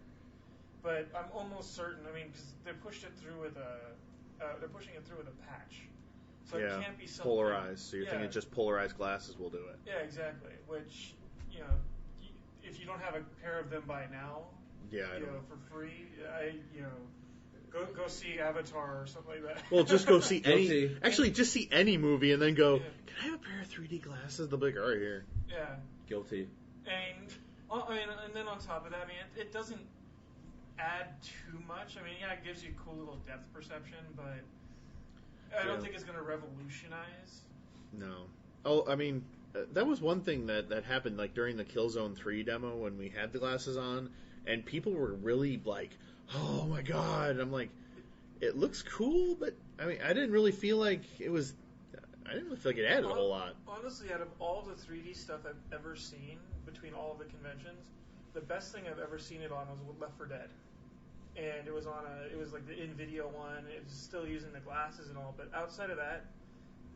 B: But I'm almost certain. I mean, because they pushing it through with a patch, so it can't be something
A: polarized. So you're thinking just polarized glasses will do it?
B: Yeah, exactly. Which if you don't have a pair of them by now, for free, go see Avatar or something like that.
A: Well, just go see just see any movie and then go, can I have a pair of 3D glasses? They'll be like, all right, here.
B: Yeah.
C: Guilty.
B: And then on top of that, it doesn't add too much. It gives you cool little depth perception, but I don't think it's going to revolutionize.
A: No. That was one thing that happened, like, during the Killzone 3 demo when we had the glasses on, and people were really like, oh my god. And I'm like, it looks cool, but, I didn't really feel like it was... I didn't really feel like it added a whole lot.
B: Honestly, out of all the 3D stuff I've ever seen between all of the conventions, the best thing I've ever seen it on was Left 4 Dead. And it was like the in-video one. It was still using the glasses and all, but outside of that,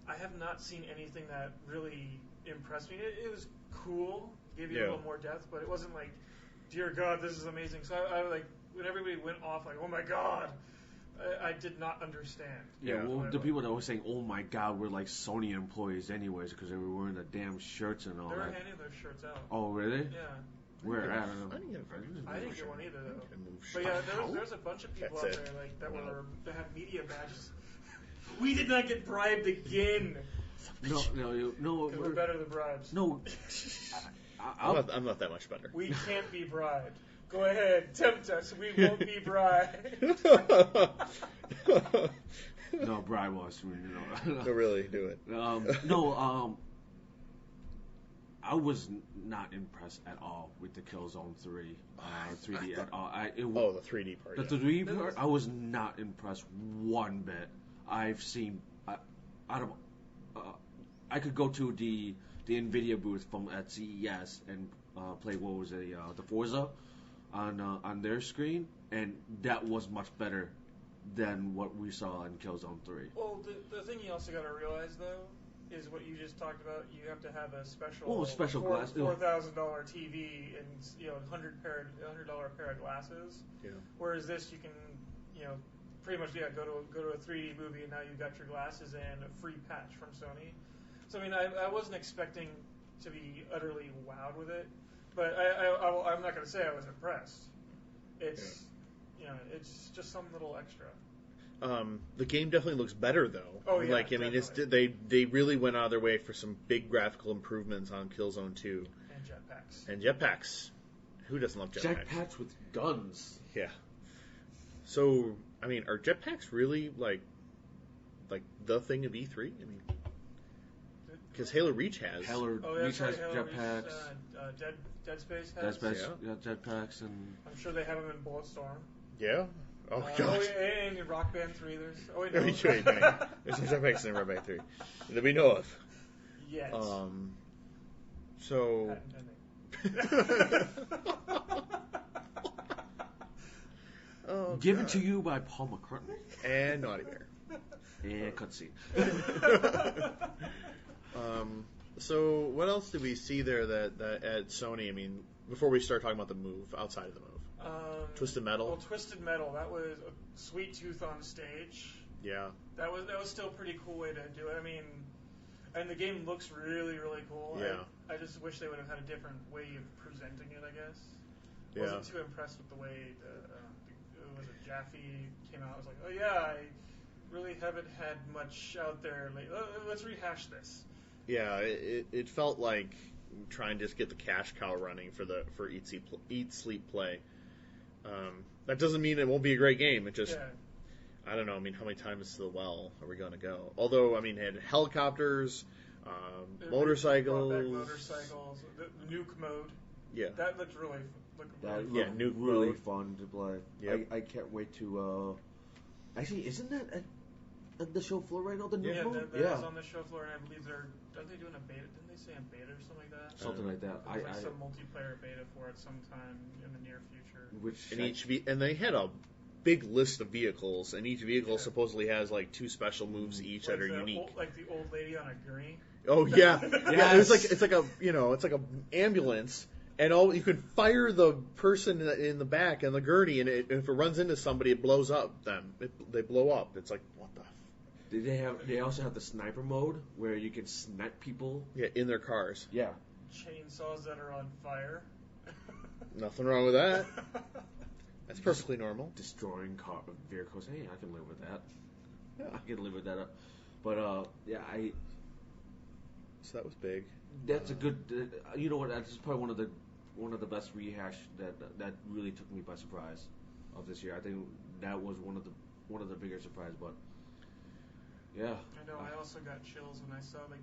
B: I have not seen anything that really impressed me. It was cool, gave you a little more depth, but it wasn't like, dear God, this is amazing. So I like, when everybody went off like, oh my God, I did not understand.
C: Yeah, well, the people that were saying, oh my God, we're like Sony employees anyways because they were wearing the damn shirts and all that.
B: They were handing their shirts out.
C: Oh, really?
B: Yeah.
C: Where? I don't know.
B: I didn't get one either, though. But yeah, there's a bunch of people out there that have media badges. We did not get bribed again.
C: No.
B: We're better than bribes.
C: No.
A: I'm not that much better.
B: We can't be bribed. Go ahead, tempt us. We won't be bribed.
C: No, bribe us.
A: No, really, do it.
C: I was not impressed at all with the Killzone 3 3D at all.
A: The 3D part.
C: The 3D part, I was not impressed one bit. I've seen I could go to the Nvidia booth at CES and play the Forza on their screen, and that was much better than what we saw in Killzone 3.
B: Well, the thing you also got to realize though is what you just talked about. You have to have a special
C: glass,
B: $4,000 TV and $100 pair of glasses.
A: Yeah.
B: Whereas this, you can pretty much go to a 3D movie and now you've got your glasses and a free patch from Sony. So I wasn't expecting to be utterly wowed with it, but I'm not going to say I was impressed. It's it's just some little extra.
A: The game definitely looks better though.
B: Oh yeah,
A: I mean, they really went out of their way for some big graphical improvements on Killzone 2. And jetpacks. Who doesn't love jetpacks?
C: Jetpacks with guns.
A: Yeah. So, I mean, are jetpacks really like the thing of E3? I mean, because Halo Reach has.
C: Reach has jetpacks.
B: Dead Space has.
C: Dead Space, yeah, jetpacks, and
B: I'm sure they have them in Bulletstorm.
A: Yeah. Oh gosh.
B: And in Rock Band 3, there's. Oh wait, no.
A: Wait, there's no jetpacks in Rock Band 3 that we know of.
B: Yes.
A: So.
C: Given to you by Paul McCartney
A: and Naughty Bear.
C: And cutscene.
A: So what else did we see there that at Sony? I mean, before we start talking about the Move, outside of the Move, Twisted Metal.
B: Well, Twisted Metal, that was a Sweet Tooth on stage.
A: Yeah.
B: That was still a pretty cool way to do it. I mean, and the game looks really, really cool.
A: Yeah.
B: I just wish they would have had a different way of presenting it, I guess.
A: Yeah.
B: Wasn't too impressed with the way Jaffe came out. I was like, oh yeah, I really haven't had much out there lately. Let's rehash this.
A: Yeah, it felt like trying to just get the cash cow running for Eat Sleep Play. That doesn't mean it won't be a great game. It just, I don't know. I mean, how many times to the well are we going to go? Although, I mean, it had helicopters, motorcycles.
B: Brought back motorcycles, the nuke mode.
A: Yeah,
B: that looked really.
A: Nuke
C: really
A: mode.
C: Fun to play.
A: Yep.
C: I can't wait to. Actually, isn't that at the show floor right now? The nuke mode.
B: That is on the show floor, and I believe aren't they doing a beta? Didn't they say a beta or something like that?
C: Something like that.
B: Some multiplayer beta for it sometime in the near future.
A: And they had a big list of vehicles, and each vehicle supposedly has like 2 special moves each that are unique.
B: Like the old lady on a gurney.
A: Oh yeah, yeah. It's like a ambulance. And you can fire the person in the back and the gurney, and if it runs into somebody, it blows up them. They blow up. It's like, what the?
C: They also have the sniper mode where you can snipe people.
A: Yeah, in their cars.
C: Yeah.
B: Chainsaws that are on fire.
A: Nothing wrong with that. That's perfectly normal.
C: Destroying vehicles. Hey, I can live with that. Yeah, I can live with that. But
A: So that was big.
C: That's a good. You know what? That's probably one of the best rehash that really took me by surprise of this year. I think that was one of the bigger surprises. But yeah,
B: I know. I also got chills when I saw the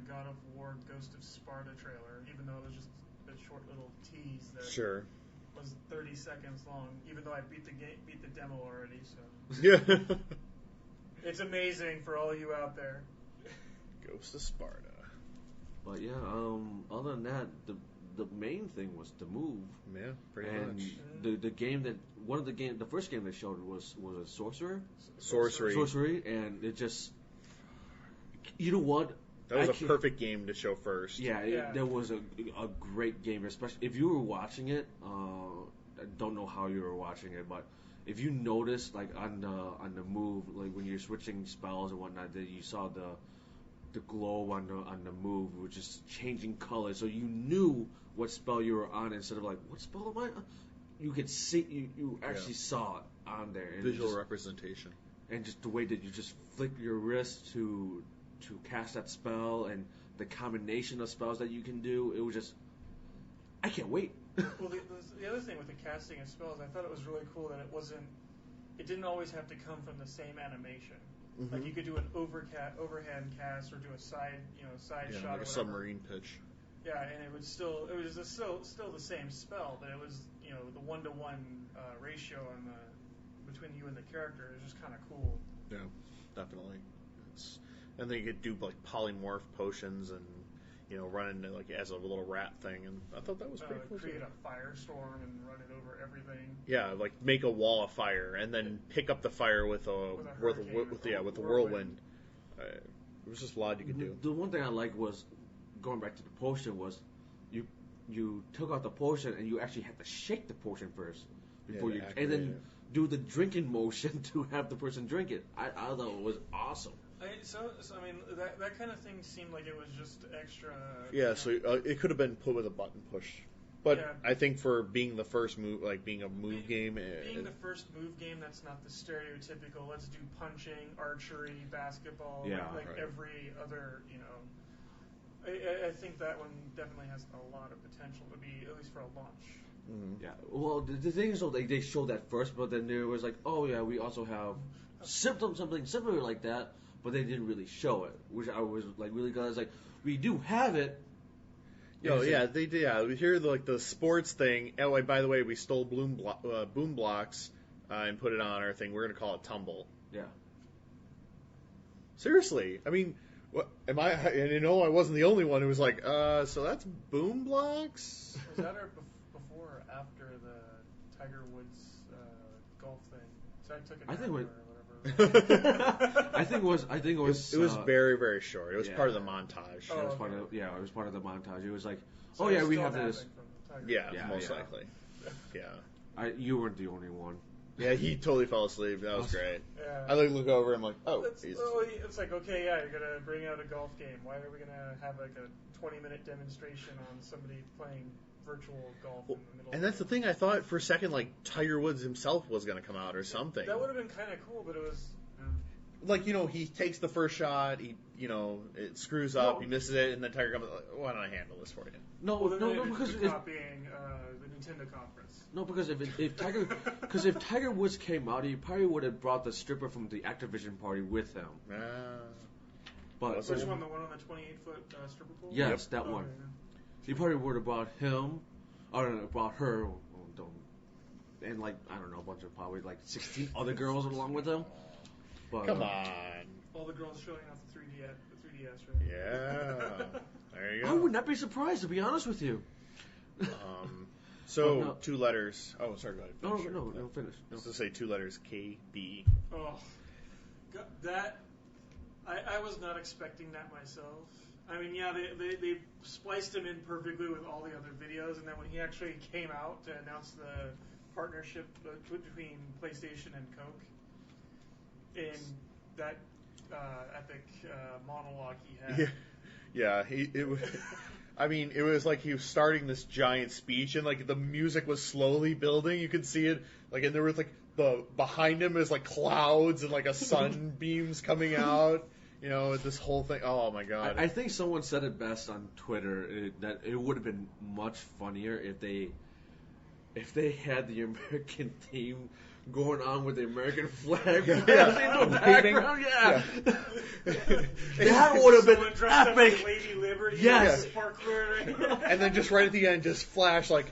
B: God of War Ghost of Sparta trailer, even though it was just a short little tease that was 30 seconds long. Even though I beat the demo already, so
A: yeah,
B: it's amazing for all you out there.
A: Ghost of Sparta.
C: But yeah, other than that, the main thing was the Move.
A: Yeah, pretty
C: much. And the game the first game they showed was a Sorcery, and it just, you know what?
A: That was a perfect game to show first.
C: Yeah. That was a great game, especially if you were watching it. I don't know how you were watching it, but if you noticed, like on the Move, like when you're switching spells and whatnot, that you saw the glow on the Move, which is changing color, so you knew what spell you were on instead of like, what spell am I on? You could see, you actually saw it on there. And
A: visual representation.
C: And just the way that you just flick your wrist to cast that spell, and the combination of spells that you can do, it was just, I can't wait.
B: Well, the other thing with the casting of spells, I thought it was really cool that it didn't always have to come from the same animation. Mm-hmm. Like you could do an overhand cast or do a side shot,
A: like a submarine pitch.
B: Yeah, and it was still the same spell, but it was the 1-to-1 ratio between you and the character is just kind of cool.
A: Yeah, definitely. And then you could do like polymorph potions and run into like as a little rat thing, and I thought that was pretty cool.
B: Create a firestorm and run it over everything.
A: Yeah, like make a wall of fire and then pick up the fire with a whirlwind. There was just a lot you could do.
C: The one thing I liked was, going back to the potion, was you took out the potion and you actually had to shake the potion first before and then do the drinking motion to have the person drink it. I thought it was awesome.
B: So I mean, that kind of thing seemed like it was just extra.
A: Yeah, so it could have been put with a button push But I think for being the first move, like being a move game,
B: being the first move game that's not the stereotypical. Let's do punching, archery, basketball, like every other. I think that one definitely has a lot of potential to be, at least for a launch.
C: Mm-hmm. Yeah. Well, the thing is, though, they showed that first, but then there was like, oh yeah, we also have something similar like that, but they didn't really show it, which I was like really glad. I was like, we do have it.
A: Oh yeah, they did. Yeah, we hear the sports thing. Oh, and by the way, we stole boom blocks and put it on our thing. We're gonna call it Tumble.
C: Yeah.
A: Seriously, I mean, what am I? And I wasn't the only one who was like, so that's boom blocks.
B: Was that before or after the Tiger Woods golf thing? So I took it.
C: I think
B: or whatever.
C: I think it was.
A: It was very, very short. It was part of the montage.
C: Oh, it was part of the montage. It was like, we have this.
A: Yeah, most likely. Yeah.
C: You weren't the only one.
A: Yeah, he totally fell asleep. That was great.
B: Yeah.
A: I look over. I'm like,
B: it's like, okay, yeah, you're gonna bring out a golf game. Why are we gonna have like a 20-minute demonstration on somebody playing virtual golf in the middle?
A: And that's the thing. I thought for a second, like Tiger Woods himself was gonna come out or something.
B: That would have been kind of cool, but it was.
A: Like, he takes the first shot, it screws up, he misses it, and then Tiger comes, why don't I handle this for you?
C: No, because
B: copying the Nintendo conference.
C: No, because if Tiger Woods came out, he probably would have brought the stripper from the Activision party with him. But
B: which one? The one on the 28-foot stripper pole?
C: Yes, that one. Yeah. He probably would have brought him. I don't know, brought her, and like I don't know, a bunch of probably like 16 other girls along with him. But,
A: come on.
B: All the girls showing off the 3DS, right?
A: Yeah. There you go.
C: I would not be surprised, to be honest with you.
A: So, 2 letters. Oh, sorry, go ahead.
C: No, finish. No.
A: Just to say 2 letters, KB.
B: Oh, that, I was not expecting that myself. I mean, yeah, they spliced him in perfectly with all the other videos, and then when he actually came out to announce the partnership between PlayStation and Coke, in that epic monologue he had.
A: Yeah, it was like he was starting this giant speech, and like the music was slowly building. You could see it, like, and there was like behind him is like clouds and like a sunbeams coming out. This whole thing. Oh my god!
C: I think someone said it best on Twitter that it would have been much funnier if they had the American theme going on with the American flag in the background. Yeah. That would have been epic.
B: Lady Liberty.
C: Yes.
A: And then just right at the end, just flash like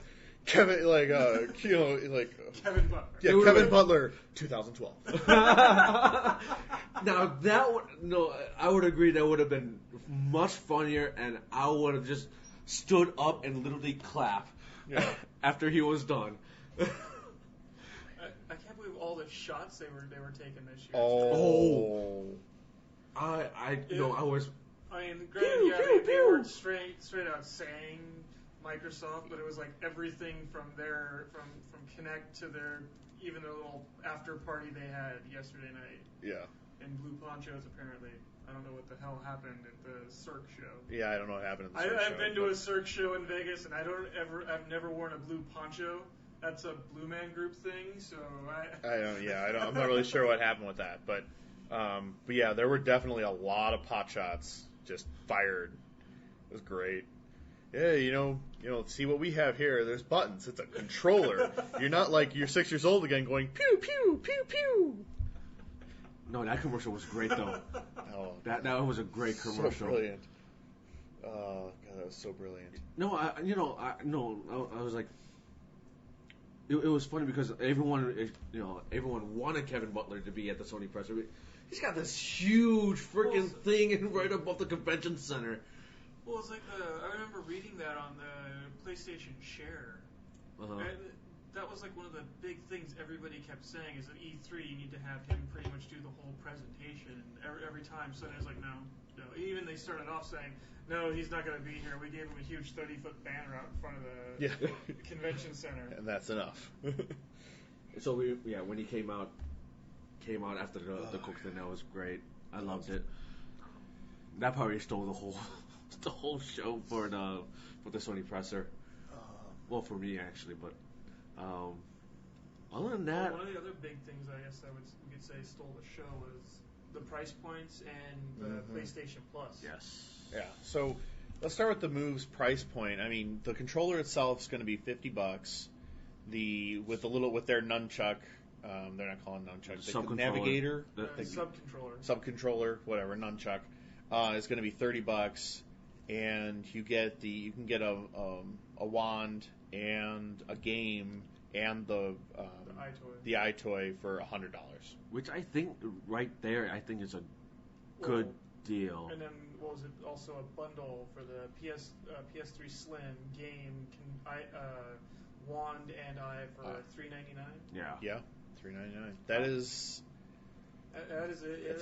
A: Kevin,
B: Kevin Butler.
A: Yeah, Kevin Butler, 2012.
C: Now I would agree that would have been much funnier, and I would have just stood up and literally clapped after he was done.
B: I can't believe all the shots they were taking this year.
C: I was.
B: I mean, granted, they weren't straight out saying Microsoft, but it was like everything from Kinect to their little after party they had yesterday night.
A: Yeah.
B: And Blue Ponchos apparently. I don't know what the hell happened at the Cirque show.
A: Yeah, I don't know what happened at the Cirque show.
B: I've been to a Cirque show in Vegas, and I've never worn a blue poncho. That's a Blue Man Group thing, so
A: I'm not really sure what happened with that, but yeah, there were definitely a lot of pot shots just fired. It was great. Yeah, see what we have here. There's buttons. It's a controller. You're not like you're 6 years old again going pew pew pew pew.
C: No, that commercial was great though. That was a great commercial.
A: So brilliant. Oh god, that was so brilliant.
C: No, I was like. It was funny because everyone wanted Kevin Butler to be at the Sony presser. He's got this huge freaking thing right above the convention center.
B: Well, it's like I remember reading that on the PlayStation Share. And that was like one of the big things everybody kept saying is that E3 you need to have him pretty much do the whole presentation. Every time Sony's like, no. Even they started off saying, no, he's not going to be here. We gave him a huge 30-foot banner out in front of the convention center.
A: And that's enough.
C: So when he came out after the Coke thing, that was great. I loved it. That probably stole the whole show for the Sony presser. Well, for me actually, but other than that,
B: one of the other big things I guess we could say stole the show was the price points and the PlayStation Plus.
C: yes,
A: Yeah. So let's start with the Move's price point. I mean, the controller itself is going to be $50. With their nunchuck, they're not calling nunchuck. The navigator, subcontroller, whatever, nunchuck, is going to be $30, and you can get a wand and a game and the iToy for $100.
C: Which I think right there, is a good deal.
B: And then what was it? Also a bundle for the PS3 Slim game, wand and eye for $399.
A: Yeah, $399. That is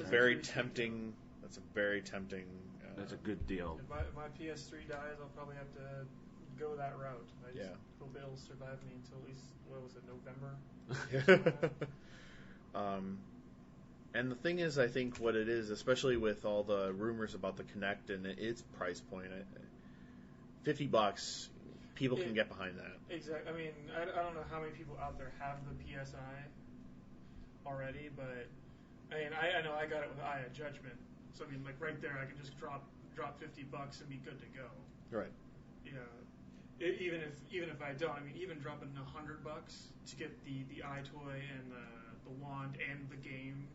A: very tempting. That's a very tempting.
C: That's a good deal.
B: If my PS3 dies, I'll probably have to go that route. I just hope it'll survive me until at least, November?
A: And the thing is, I think what it is, especially with all the rumors about the Kinect and its price point, $50, people can get behind that.
B: Exactly. I mean, I don't know how many people out there have the PSI already, but I mean, I know I got it with Eye of Judgment. So I mean, like right there, I can just drop $50 and be good to go.
A: Right.
B: Even if I don't, I mean, even dropping $100 to get the iToy and the wand and the game,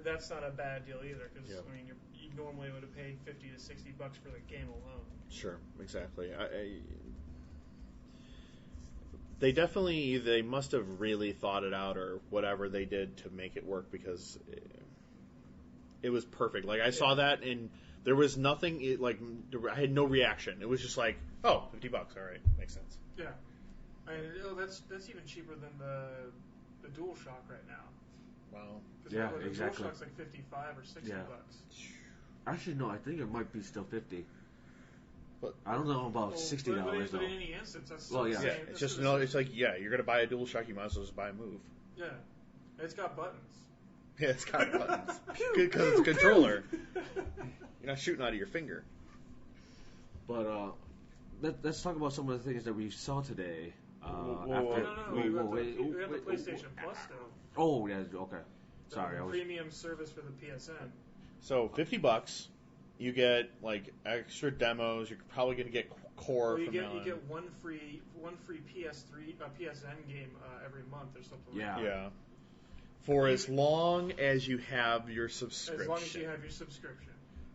B: that's not a bad deal either. Because I mean, you normally would have paid $50 to $60 for the game alone.
A: Sure, exactly. They must have really thought it out or whatever they did to make it work, because it was perfect. Like I saw that and there was nothing. I had no reaction. It was just like, oh, $50. All right, makes sense.
B: Yeah, I mean, that's even cheaper than the DualShock right now.
A: Wow.
C: Yeah,
B: the
C: exactly.
B: DualShock's like $55 or $60.
C: Actually, no. I think it might be still $50.
A: But
C: I don't know about $60 though.
B: But in any instance, that's
A: it's just it's like you're gonna buy a DualShock, you might as well just buy a Move.
B: Yeah, it's got buttons.
A: Yeah, it's got buttons because it's a controller. You're not shooting out of your finger.
C: But let's talk about some of the things that we saw today.
B: We have the PlayStation Plus though.
C: Oh yeah, okay. Sorry,
B: the premium service for the PSN.
A: So $50, you get like extra demos. You're probably going to get core.
B: You get one free PSN game every month or something.
A: Yeah. For as long as you have your subscription.
B: As long as you have your subscription.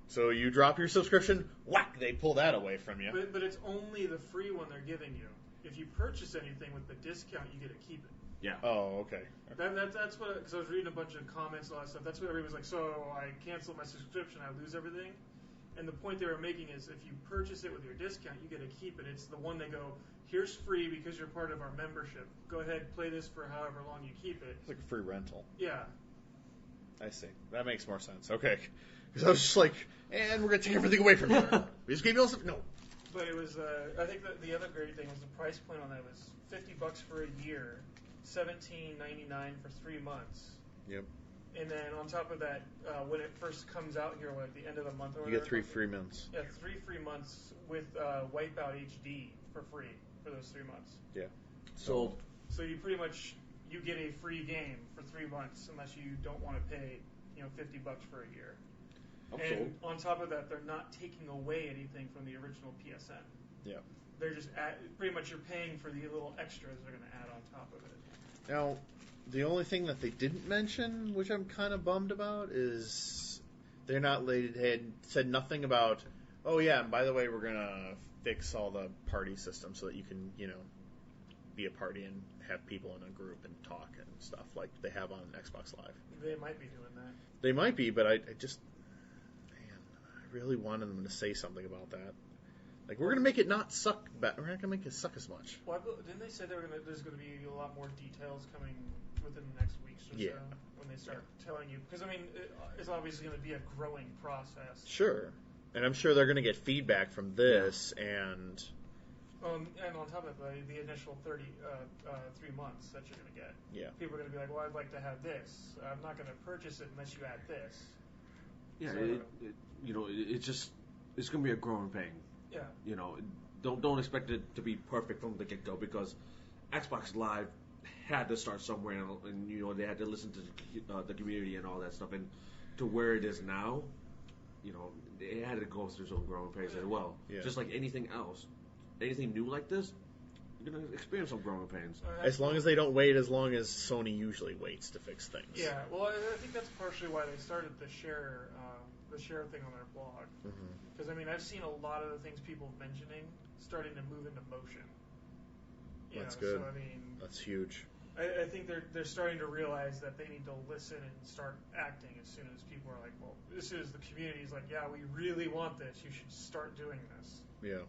A: So you drop your subscription, whack, they pull that away from you.
B: But it's only the free one they're giving you. If you purchase anything with the discount, you get to keep it.
C: Yeah.
A: Oh, okay.
B: That's what, because I was reading a bunch of comments and all that stuff. That's what everybody was like. So I cancel my subscription, I lose everything. And the point they were making is, if you purchase it with your discount, you get to keep it. It's the one they go, here's free because you're part of our membership. Go ahead, play this for however long you keep it.
A: It's like a free rental.
B: Yeah.
A: I see. That makes more sense. Okay. Because I was just like, and we're going to take everything away from you. We just gave you all some. No.
B: But it was, I think that the other great thing was the price point on that was $50 for a year, $17.99 for 3 months.
A: Yep.
B: And then on top of that, when it first comes out here, at the end of the month,
A: you get 3 free months.
B: Yeah, 3 free months with Wipeout HD for free for those 3 months.
A: Yeah.
C: So
B: you pretty much you get a free game for 3 months unless you don't want to pay $50 for a year. And on top of that, they're not taking away anything from the original PSN.
A: Yeah.
B: They're just pretty much you're paying for the little extras they're going to add on top of it.
A: Now, the only thing that they didn't mention, which I'm kind of bummed about, is they had said nothing about, oh yeah, and by the way, we're going to fix all the party systems so that you can, be a party and have people in a group and talk and stuff like they have on Xbox Live.
B: They might be doing that.
A: They might be, but I really wanted them to say something about that. Like, we're going to make it not suck, but we're not going to make it suck as much.
B: Well, didn't they say there's going to be a lot more details coming within the next weeks or so when they start telling you? Because, I mean, it's obviously going to be a growing process.
A: Sure. And I'm sure they're going to get feedback from this and
B: on top of it, the initial 3 months that you're going to get.
A: Yeah.
B: People are going to be like, well, I'd like to have this. I'm not going to purchase it unless you add this.
C: Yeah, so, it's going to be a growing pain.
B: Yeah.
C: don't expect it to be perfect from the get go because Xbox Live had to start somewhere, and you know they had to listen to the community and all that stuff, and to where it is now, you know, it had to go through some growing pains as well.
A: Yeah.
C: Just like anything else, anything new like this, you're gonna experience some growing pains.
A: As long as they don't wait as long as Sony usually waits to fix things.
B: Yeah, well, I think that's partially why they started the share thing on their blog. Because I mean, I've seen a lot of the things people mentioning starting to move into motion.
A: That's good.
B: So I mean,
A: that's huge.
B: I think they're starting to realize that they need to listen and start acting as soon as people are like, well, as soon as the community is like, yeah, we really want this, you should start doing this.
A: Yeah.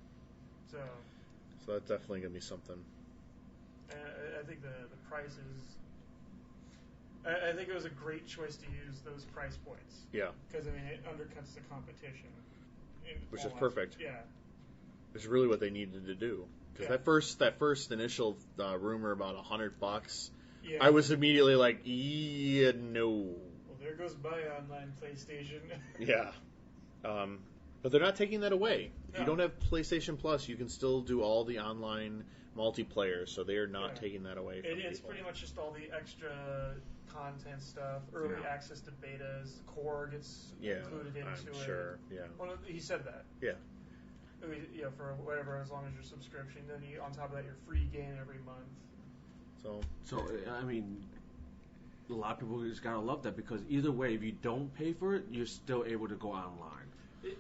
B: So
A: that's definitely gonna be something.
B: I think the prices. I think it was a great choice to use those price points.
A: Yeah.
B: Because I mean, it undercuts the competition.
A: Which is perfect.
B: Yeah.
A: It's really what they needed to do. Because that first initial rumor about $100,
B: Yeah.
A: I was immediately like, yeah, no.
B: Well, there goes buy online PlayStation.
A: Yeah. But they're not taking that away. If
B: No.
A: you don't have PlayStation Plus, you can still do all the online multiplayer, so they are not taking that away from
B: It's
A: people.
B: pretty much just all the extra content stuff, early access to betas, core gets included into
A: I'm
B: it.
A: sure. Yeah.
B: Well, he said that.
A: Yeah.
B: I mean, yeah, for whatever, as long as your subscription. Then on top of that, your free game every month.
C: So I mean, a lot of people just gotta love that because either way, if you don't pay for it, you're still able to go online.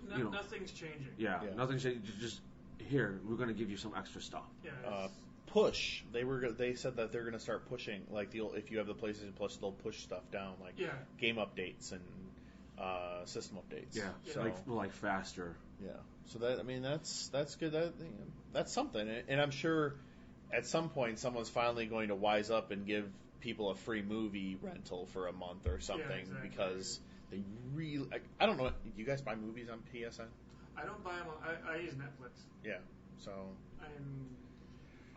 B: Nothing's changing.
C: Yeah, nothing's changing. Just here, we're gonna give you some extra stuff.
B: Yeah.
A: Push. They said that they're going to start pushing. Like if you have the PlayStation Plus, they'll push stuff down, like game updates and system updates.
C: Yeah.
A: So
C: like faster.
A: Yeah. So that's good. That's something. And I'm sure at some point someone's finally going to wise up and give people a free movie rental for a month or something because they really. I don't know. Do you guys buy movies on PSN?
B: I don't buy them. I use Netflix.
A: Yeah. So.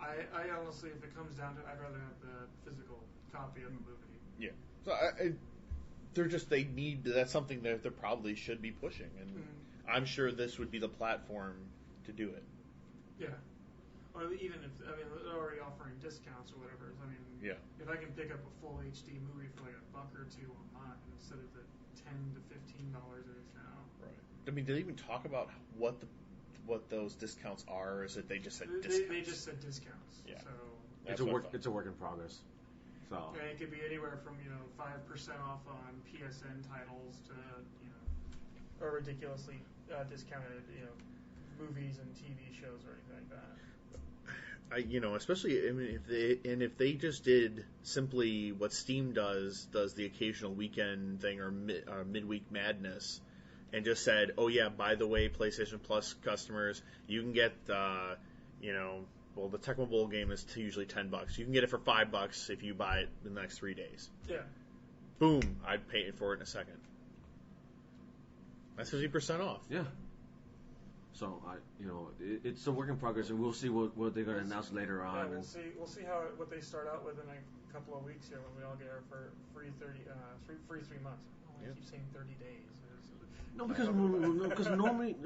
B: I honestly, if it comes down to it, I'd rather have the physical copy of the movie.
A: Yeah. So they need. That's something that they probably should be pushing, and I'm sure this would be the platform to do it.
B: Yeah. Or even if they're already offering discounts or whatever. I mean, if I can pick up a full HD movie for like $1 or $2 online instead of the $10 to $15 it is now.
A: Right. I mean, did they even talk about what those discounts are, or is it they just said discounts?
B: They just said discounts.
A: Yeah.
B: So
C: it's a work in progress. So
B: and it could be anywhere from 5% off on PSN titles to or ridiculously discounted movies and TV shows or anything like that.
A: Especially if they just did simply what Steam does the occasional weekend thing or midweek madness. And just said, oh yeah, by the way, PlayStation Plus customers, you can get the Tecmo Bowl game is usually $10. You can get it for $5 if you buy it in the next 3 days.
B: Yeah.
A: Boom! I'd pay for it in a second. That's 50% off.
C: Yeah. So it's a work in progress, and we'll see what they're going to announce later on.
B: Yeah, we'll see what they start out with in a couple of weeks here when we all get our free 3 months. I keep saying 30 days.
C: No, because normally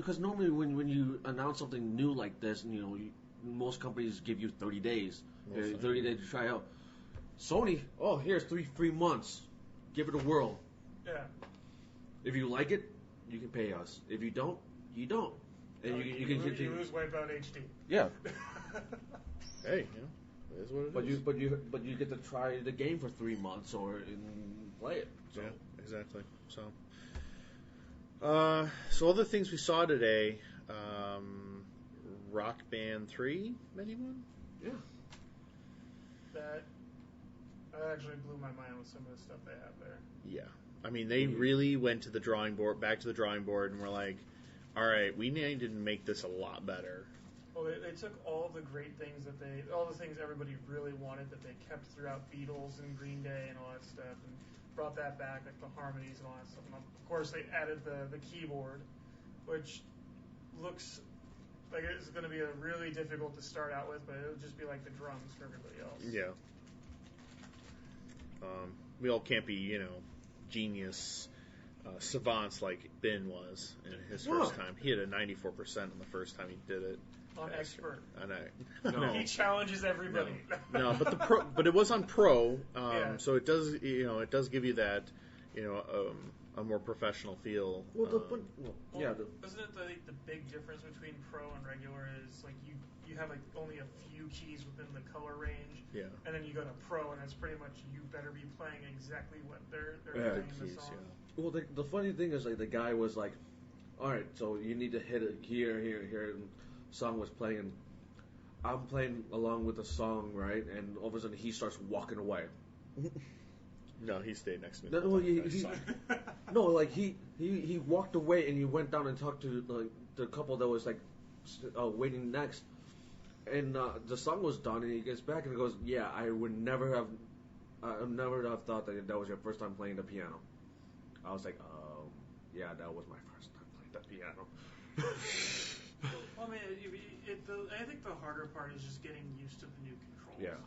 C: when you announce something new like this, most companies give you 30 days, 30 days to try out. Sony, here's 3 free months, give it a whirl.
B: Yeah.
C: If you like it, you can pay us. If you don't, you don't, and you can continue.
B: You lose Wipeout HD.
C: Yeah.
A: Hey, it is what it is.
C: But you get to try the game for 3 months or play it. So.
A: Yeah, exactly. So other things we saw today, Rock Band 3, anyone?
C: Yeah.
B: That actually blew my mind with some of the stuff they have there.
A: Yeah. I mean, they really went to the drawing board, and were like, all right, we need to make this a lot better.
B: Well, they took all the great things all the things everybody really wanted that they kept throughout Beatles and Green Day and all that stuff, and brought that back, like the harmonies and all that stuff. And of course, they added the keyboard, which looks like it's going to be really difficult to start out with, but it'll just be like the drums for everybody else.
A: Yeah. We all can't be, genius savants like Binh was in his first time. He had a 94% on the first time he did it.
B: On expert.
A: No.
B: He challenges everybody.
A: No, but it was on pro, so it does give you that, a more professional feel.
B: Well, isn't it the big difference between pro and regular is like you have like only a few keys within the color range, and then you go to pro and it's pretty much you better be playing exactly what they're playing in the song.
C: Well, the funny thing is like the guy was like, all right, so you need to hit it here, and song was playing, and I'm playing along with the song, right, and all of a sudden he starts walking away.
A: No, he stayed next to me.
C: He walked away and he went down and talked to the couple that was like waiting next, and the song was done, and he gets back and he goes, "Yeah, I would never have thought that was your first time playing the piano." I was like, yeah, that was my first time playing the piano.
B: Well, I mean, I think the harder part is just getting used to the new controls.
C: Yeah.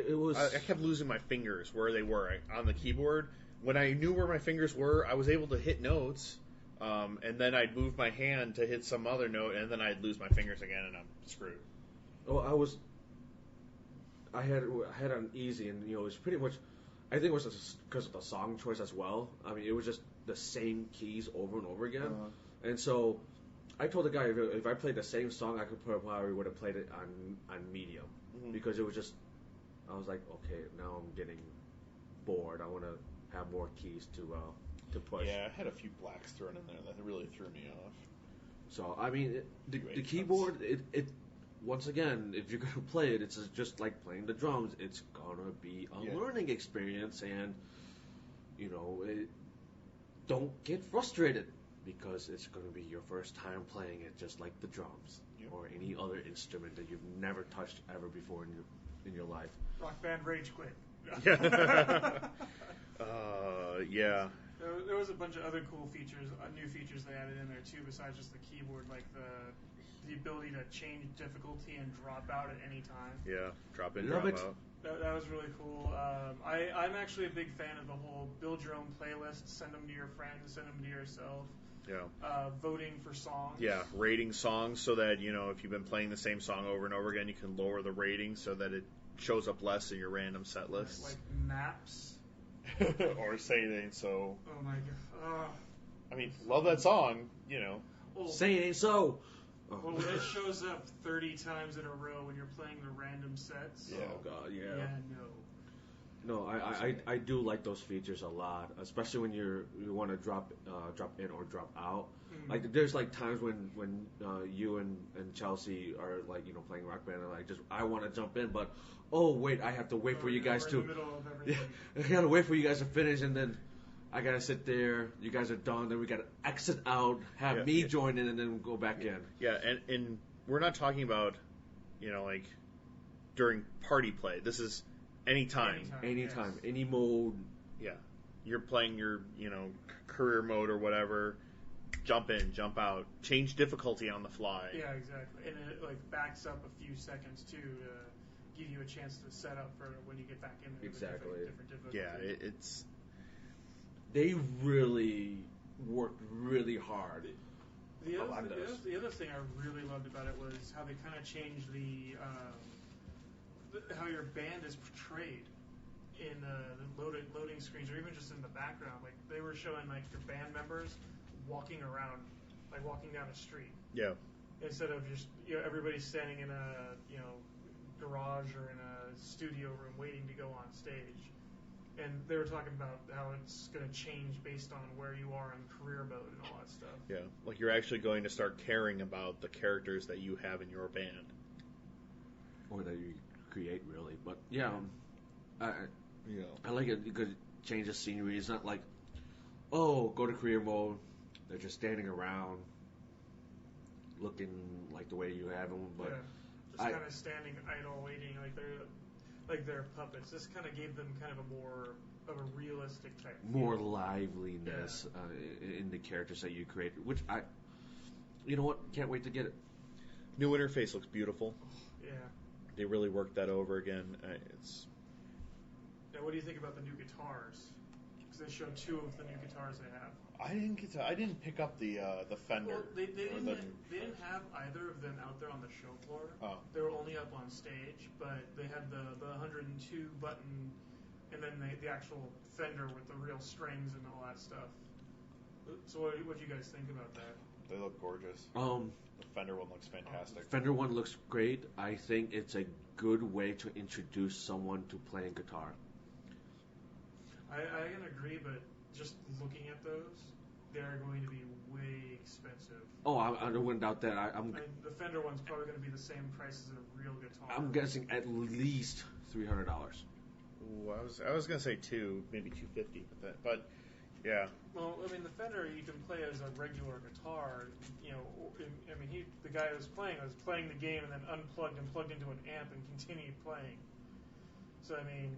C: It was.
A: I kept losing my fingers where they were on the keyboard. When I knew where my fingers were, I was able to hit notes, and then I'd move my hand to hit some other note, and then I'd lose my fingers again, and I'm screwed.
C: Oh, I had on easy, and it was pretty much. I think it was because of the song choice as well. I mean, it was just the same keys over and over again, and so I told the guy if I played the same song, I probably would have played it on medium. Because it was just, I was like, okay, now I'm getting bored. I want to have more keys to push.
A: Yeah, I had a few blacks thrown in there that really threw me off.
C: So I mean, the keyboard, it once again, if you're gonna play it, it's just like playing the drums. It's gonna be a learning experience, and don't get frustrated because it's gonna be your first time playing it, just like the drums. Or any other instrument that you've never touched ever before in your life.
B: Rock Band Rage Quit.
A: Yeah.
B: There was a bunch of other cool features, new features they added in there too, besides just the keyboard, like the ability to change difficulty and drop out at any time.
A: Yeah, drop in, drop out.
B: That was really cool. I'm actually a big fan of the whole build your own playlist, send them to your friends, send them to yourself.
A: Yeah.
B: Voting for songs.
A: Yeah, rating songs so that, if you've been playing the same song over and over again, you can lower the rating so that it shows up less in your random set lists.
B: Like maps.
A: Or say it ain't so.
B: Oh my god.
A: I mean, love that song,
B: Well,
C: say it ain't so.
B: Well, when it shows up 30 times in a row when you're playing the random sets.
A: Yeah.
C: Oh god, yeah.
B: Yeah, no.
C: No, I do like those features a lot, especially when you want to drop in or drop out. Mm-hmm. Like there's like times when you and Chelsea are like playing Rock Band and I want to jump in, but wait, I have to wait for you guys to.
B: In the middle of everything.
C: I gotta wait for you guys to finish, and then I gotta sit there. You guys are done, then we gotta exit out, have me join in, and then go back in.
A: Yeah, and we're not talking about like during party play. This is anytime,
C: yes. Any mode.
A: Yeah, you're playing your career mode or whatever. Jump in, jump out, change difficulty on the fly.
B: Yeah, exactly, and it backs up a few seconds too to give you a chance to set up for when you get back in.
C: Exactly.
B: Different difficulty.
A: Yeah, it's.
C: They really worked really hard.
B: The other thing I really loved about it was how they kind of changed how your band is portrayed in the loading screens, or even just in the background. Like they were showing like your band members walking around, like walking down a street.
A: Yeah. Instead
B: of just everybody standing in a garage or in a studio room waiting to go on stage. And they were talking about how it's going to change based on where you are in career mode and all that stuff.
A: Yeah, like you're actually going to start caring about the characters that you have in your band.
C: Or that you create, really. But, yeah, I like it because it changes scenery. It's not like, go to career mode. They're just standing around looking like the way you have them. But
B: just kind of standing idle, waiting like they're puppets. This kind of gave them kind of a more of a realistic type
C: more liveliness in the characters that you created, which you know what, can't wait to get it.
A: New interface looks beautiful.
B: Yeah,
A: they really worked that over again. It's.
B: Now, what do you think about the new guitars? because they showed 2 of the new guitars they have.
A: I didn't pick up the Fender.
B: Well, they didn't have either of them out there on the show floor.
A: Oh.
B: They were only up on stage, but they had the 102 button, and then the actual Fender with the real strings and all that stuff. So what do you guys think about that?
A: They look gorgeous. The Fender one looks fantastic.
C: Fender one looks great. I think it's a good way to introduce someone to playing guitar.
B: I can agree, but just looking at those, they're going to be way expensive.
C: Oh, I don't doubt that.
B: The Fender one's probably going to be the same price as a real guitar.
C: I'm guessing at least $300.
A: Ooh, I was gonna say 2, maybe 250, but yeah.
B: Well, I mean, the Fender you can play as a regular guitar. You know, the guy who was playing the game and then unplugged and plugged into an amp and continued playing. So I mean,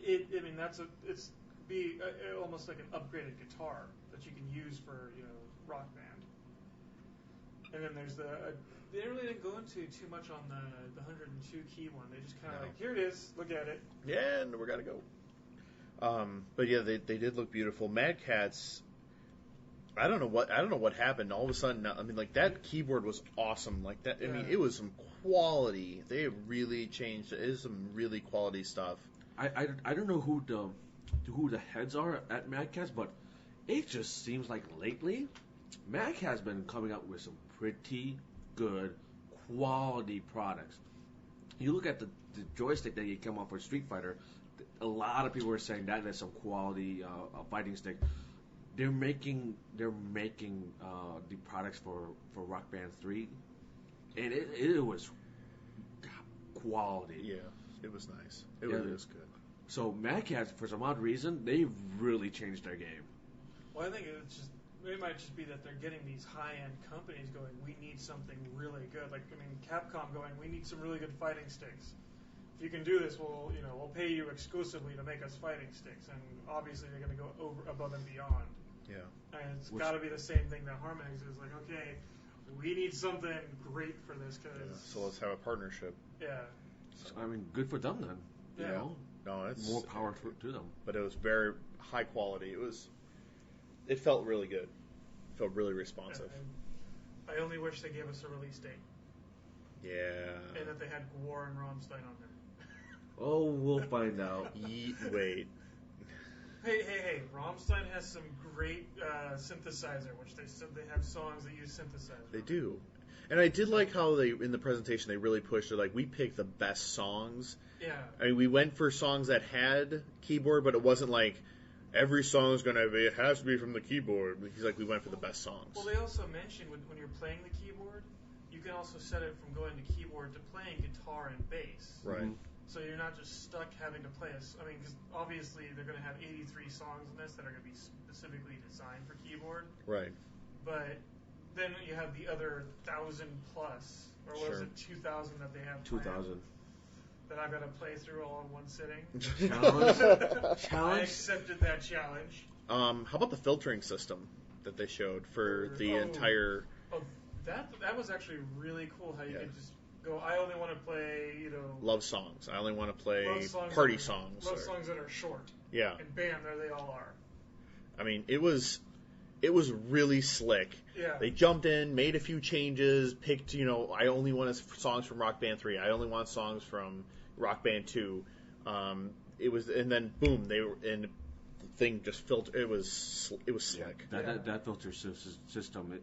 B: it's almost like an upgraded guitar that you can use for Rock Band. And then there's they really didn't go into too much on the 102 key one. They just kind of like, here it is, look at it.
A: Yeah, and we're gotta go. But yeah, they did look beautiful. Mad Catz. I don't know what happened. All of a sudden, I mean, like that keyboard was awesome. Like that. I mean, it was some quality. They really changed. It is some really quality stuff.
C: I don't know who the heads are at Mad Catz, but it just seems like lately Mad Catz has been coming out with some pretty good quality products. You look at the joystick that you come up for Street Fighter. A lot of people are saying that is some quality fighting stick. They're making the products for Rock Band 3, and it was quality.
A: Yeah, it was nice. It really was good.
C: So Mad Catz, for some odd reason, they really changed their game.
B: Well, I think it might just be that they're getting these high-end companies going, we need something really good. Like, I mean, Capcom going, we need some really good fighting sticks. If you can do this, we'll pay you exclusively to make us fighting sticks. And obviously they're going to go above and beyond.
A: Yeah.
B: And it's got to be the same thing that Haromix is like, okay, we need something great for this.
A: So let's have a partnership.
B: Yeah.
C: So, I mean, good for them then.
B: Yeah.
C: You know?
A: No, it's
C: more power to them.
A: But it was very high quality. It felt really good. It felt really responsive.
B: I only wish they gave us a release date.
A: Yeah.
B: And that they had Gwar and Rammstein on there.
C: Oh, we'll find out.
A: Wait.
B: Hey! Rammstein has some great synthesizer, which they said they have songs that use synthesizer.
A: They do. And I did like how in the presentation they really pushed it. Like, we picked the best songs.
B: Yeah.
A: I mean, we went for songs that had keyboard, but it wasn't like every song is it has to be from the keyboard. Because like we went for the best songs.
B: Well, they also mentioned when you're playing the keyboard, you can also set it from going to keyboard to playing guitar and bass.
A: Right.
C: Mm-hmm.
B: So you're not just stuck having to play because obviously they're going to have 83 songs in this that are going to be specifically designed for keyboard.
A: Right.
B: But then you have the other 1,000 plus, or what was it, 2,000 that they have
C: 2,000.
B: That I've got to play through all in one sitting.
C: Challenge?
B: I accepted that challenge.
A: How about the filtering system that they showed for the entire...
B: Oh, that was actually really cool how you could just go, I only want to play,
A: love songs. I only want to play
B: songs
A: party songs.
B: Love songs that are short.
A: Yeah.
B: And bam, there they all are.
A: I mean, it was really slick.
B: Yeah.
A: They jumped in, made a few changes, picked, I only want songs from Rock Band 3. I only want songs from Rock Band 2. And then boom, and the thing just filtered. It was slick.
C: That filter system,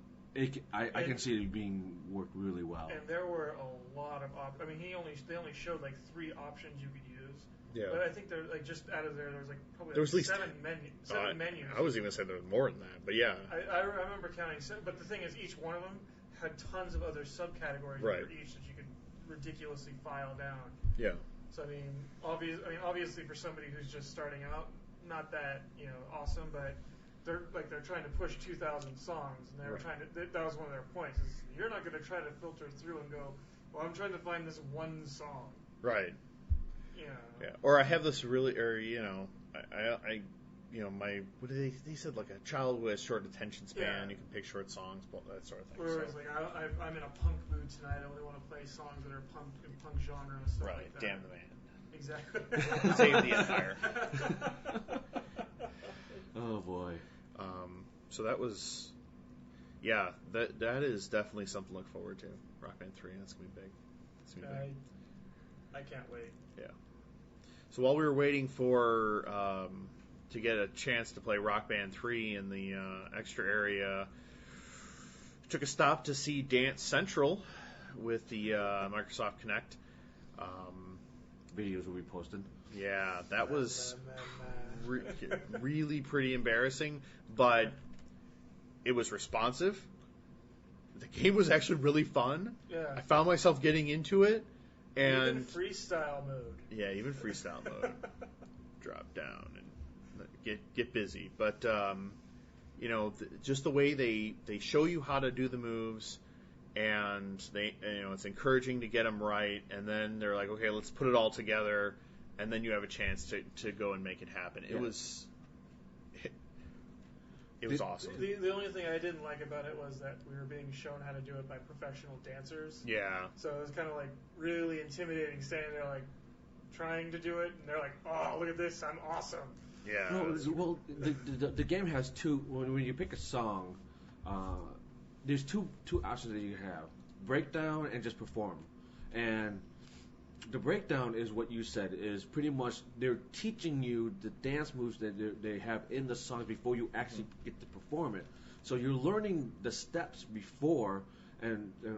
C: I can see it being worked really well.
B: And there were a lot of options. I mean, they only showed like 3 options you could use.
A: Yeah.
B: But I think there, like, just out of there was like probably
A: there was at least
B: 7 menus.
A: I was even saying there was more than that, but yeah.
B: I remember counting 7, but the thing is, each one of them had tons of other subcategories under each that you could ridiculously file down.
A: Yeah.
B: So I mean, obviously for somebody who's just starting out, not that awesome, but they're trying to push 2,000 songs, and they were trying to. That was one of their points. Is you're not going to try to filter through and go, well, I'm trying to find this one song.
A: Right.
B: Yeah.
A: Or I have this really, my what did they said like a child who has short attention span. You can pick short sons, that sort of thing.
B: Whereas like I'm in a punk mood tonight. I only want to play songs that are punk genre and stuff like that.
A: Damn the man.
B: Exactly.
A: Save the empire.
C: Oh boy.
A: So that was, yeah, that is definitely something to look forward to. Rock Band 3, that's gonna be big. It's gonna be big.
B: I can't wait.
A: Yeah. So while we were waiting for to get a chance to play Rock Band 3 in the extra area, took a stop to see Dance Central with the Microsoft Kinect.
C: Videos will be posted.
A: Yeah, that was really pretty embarrassing, but it was responsive. The game was actually really fun.
B: Yeah.
A: I found myself getting into it, and
B: even freestyle mode.
A: Yeah, even freestyle mode. Drop down and get busy, but just the way they show you how to do the moves, and it's encouraging to get them right, and then they're like, okay, let's put it all together, and then you have a chance to go and make it happen.
C: Yeah.
A: It was awesome.
B: The only thing I didn't like about it was that we were being shown how to do it by professional dancers.
A: Yeah.
B: So it was kind of like really intimidating, standing there like trying to do it, and they're like, "Oh, look at this! I'm awesome."
A: Yeah.
C: No, well, the game has two. When you pick a song, there's two options that you have: breakdown and just perform. And the breakdown is what you said, is pretty much they're teaching you the dance moves that they have in the songs before you actually get to perform it. So you're learning the steps before,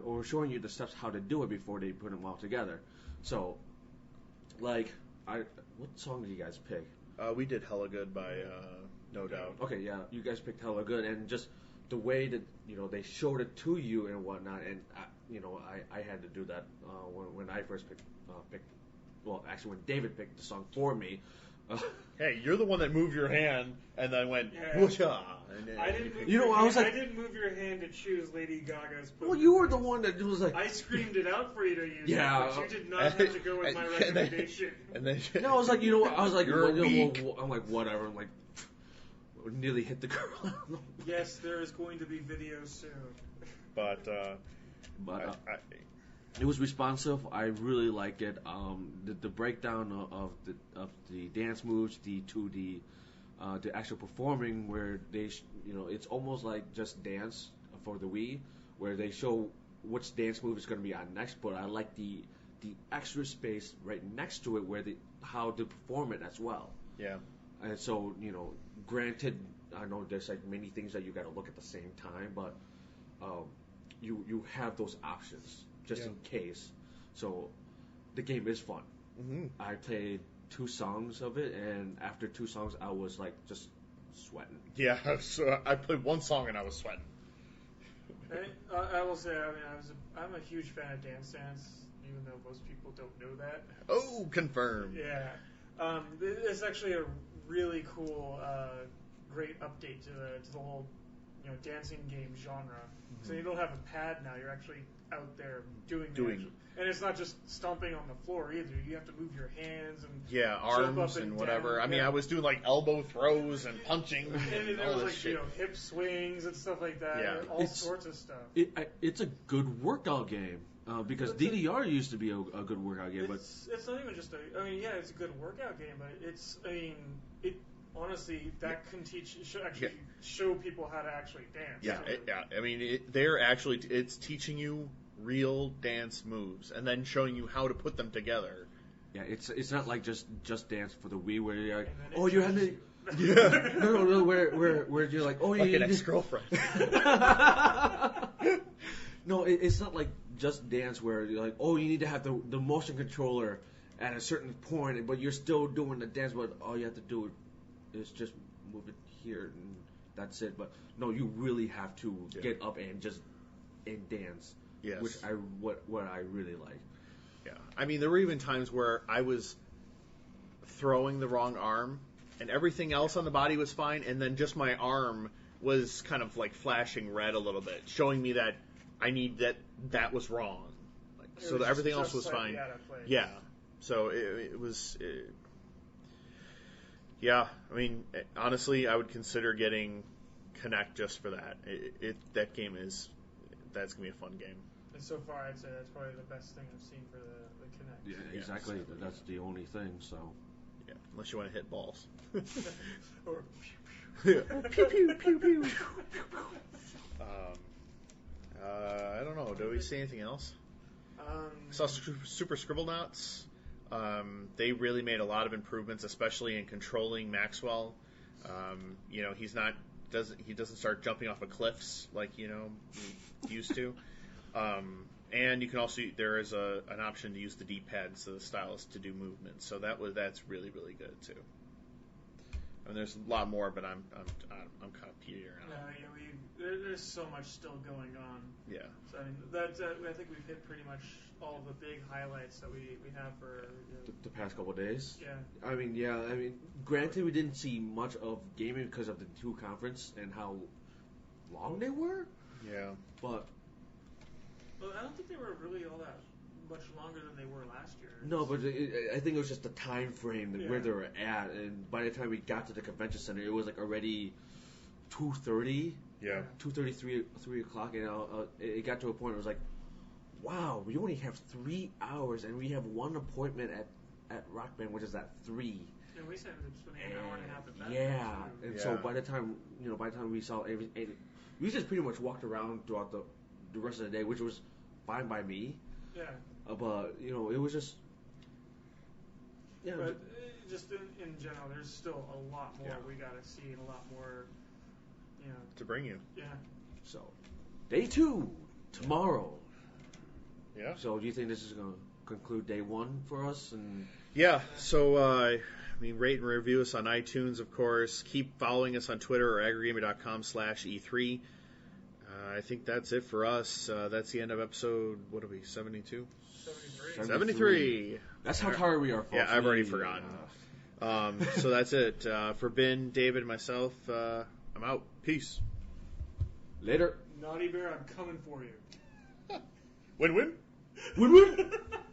C: or showing you the steps how to do it before they put them all together. So, like, what song did you guys pick?
A: We did Hella Good by No Doubt.
C: Okay, yeah, you guys picked Hella Good, and just the way that they showed it to you and whatnot, and I had to do that when I first picked. Well, actually, when David picked the song for me.
A: Hey, you're the one that moved your hand and then went,
B: yeah.
A: Whoosha!
B: I didn't move your hand to choose Lady Gaga's.
C: Well, you were the one that was like.
B: I screamed it out for you to use.
C: Yeah,
B: but you did not have to go with my recommendation.
C: No, I was like, I was like,
A: weak.
C: I'm like, whatever. I'm like, nearly hit the girl.
B: Yes, there is going to be video soon.
A: But
C: it was responsive. I really like it. The breakdown of the dance moves, the actual performing, where they it's almost like Just Dance for the Wii, where they show which dance move is going to be on next. But I like the extra space right next to it where how to perform it as well.
A: Yeah.
C: And so granted, I know there's like many things that you got to look at the same time, but you have those options. Just in case. So the game is fun.
A: Mm-hmm.
C: I played 2 songs of it, and after 2 songs, I was like just sweating.
A: Yeah, so I played 1 song and I was sweating.
B: I will say, I'm a huge fan of Dance Dance, even though most people don't know that.
A: Oh, confirmed.
B: Yeah. It's actually a really cool, great update to the whole dancing game genre. Mm-hmm. So you don't have a pad now. You're actually out there doing. And it's not just stomping on the floor either. You have to move your hands and
A: arms and whatever.
B: Down.
A: I mean, I was doing like elbow throws and punching.
B: And there was like hip swings and stuff like that.
C: Yeah.
B: All sorts of stuff.
C: It's a good workout game because DDR used to be a good workout game.
B: It's not even just it's a good workout game, but honestly, that can show people how to actually dance.
A: Yeah. I mean, it's teaching you real dance moves and then showing you how to put them together.
C: Yeah, it's not like just Dance for the Wii where you're like,
B: you have to.
C: Yeah. No. Where you're like,
A: like an ex-girlfriend.
C: No, it's not like Just Dance where you're like, you need to have the motion controller at a certain point, but you're still doing the dance, but all you have to do is just move it here and that's it. But no, you really have to get up and dance.
A: Yes.
C: Which what I really like.
A: Yeah. I mean, there were even times where I was throwing the wrong arm and everything else on the body was fine, and then just my arm was kind of like flashing red a little bit, showing me that that was wrong. So everything else was fine. Yeah. So it was. Yeah, I mean, honestly, I would consider getting Kinect just for that. That game that's gonna be a fun game.
B: And so far, I'd say that's probably the best thing I've seen for the Kinect.
C: Yeah, exactly. That's the only thing. So.
A: Yeah, unless you want to hit balls.
B: Or
A: Pew pew pew pew. I don't know. Do we see anything else? I saw Super Scribblenauts. They really made a lot of improvements, especially in controlling Maxwell. He doesn't start jumping off of cliffs like he used to. And you can also there is an option to use the D-pad so the stylus to do movement. So that's really really good too. I mean, there's a lot more, but I'm kind of petering out.
B: There's so much still going on.
A: Yeah.
B: So I mean, I think we've hit pretty much all the big highlights that we have for
C: the past couple of days.
B: Yeah.
C: I mean, granted, we didn't see much of gaming because of the 2 conference and how long they were.
A: Yeah.
C: But
B: I don't think they were really all that much longer than they were last year.
C: No, but I think it was just the time frame where they were at, and by the time we got to the convention center, it was like already 2:30.
A: Yeah.
C: 2:33, 3 o'clock, and it got to a point where it was like, wow, we only have 3 hours, and we have one appointment at Rock Band, which is at 3.
B: And we said spending an hour and a half at that.
C: Yeah,
B: too.
C: and so by the time we saw everything, we just pretty much walked around throughout the rest of the day, which was fine by me.
B: Yeah.
C: But it was just. Yeah.
B: But just in general, there's still a lot more we got to see and a lot more.
A: To bring you.
B: Yeah.
C: So, day 2 tomorrow.
A: Yeah.
C: So, do you think this is going to conclude day 1 for us? And
A: yeah. So, rate and review us on iTunes, of course. Keep following us on Twitter or aggrogamer.com/E3. I think that's it for us. That's the end of episode. What are we? 72. 73.
C: That's how tired we are. Folks.
A: Yeah, I've already forgotten. So that's it for Binh, David, and myself. I'm out. Peace.
C: Later.
B: Naughty Bear, I'm coming for you.
A: Win-win.
C: Win-win.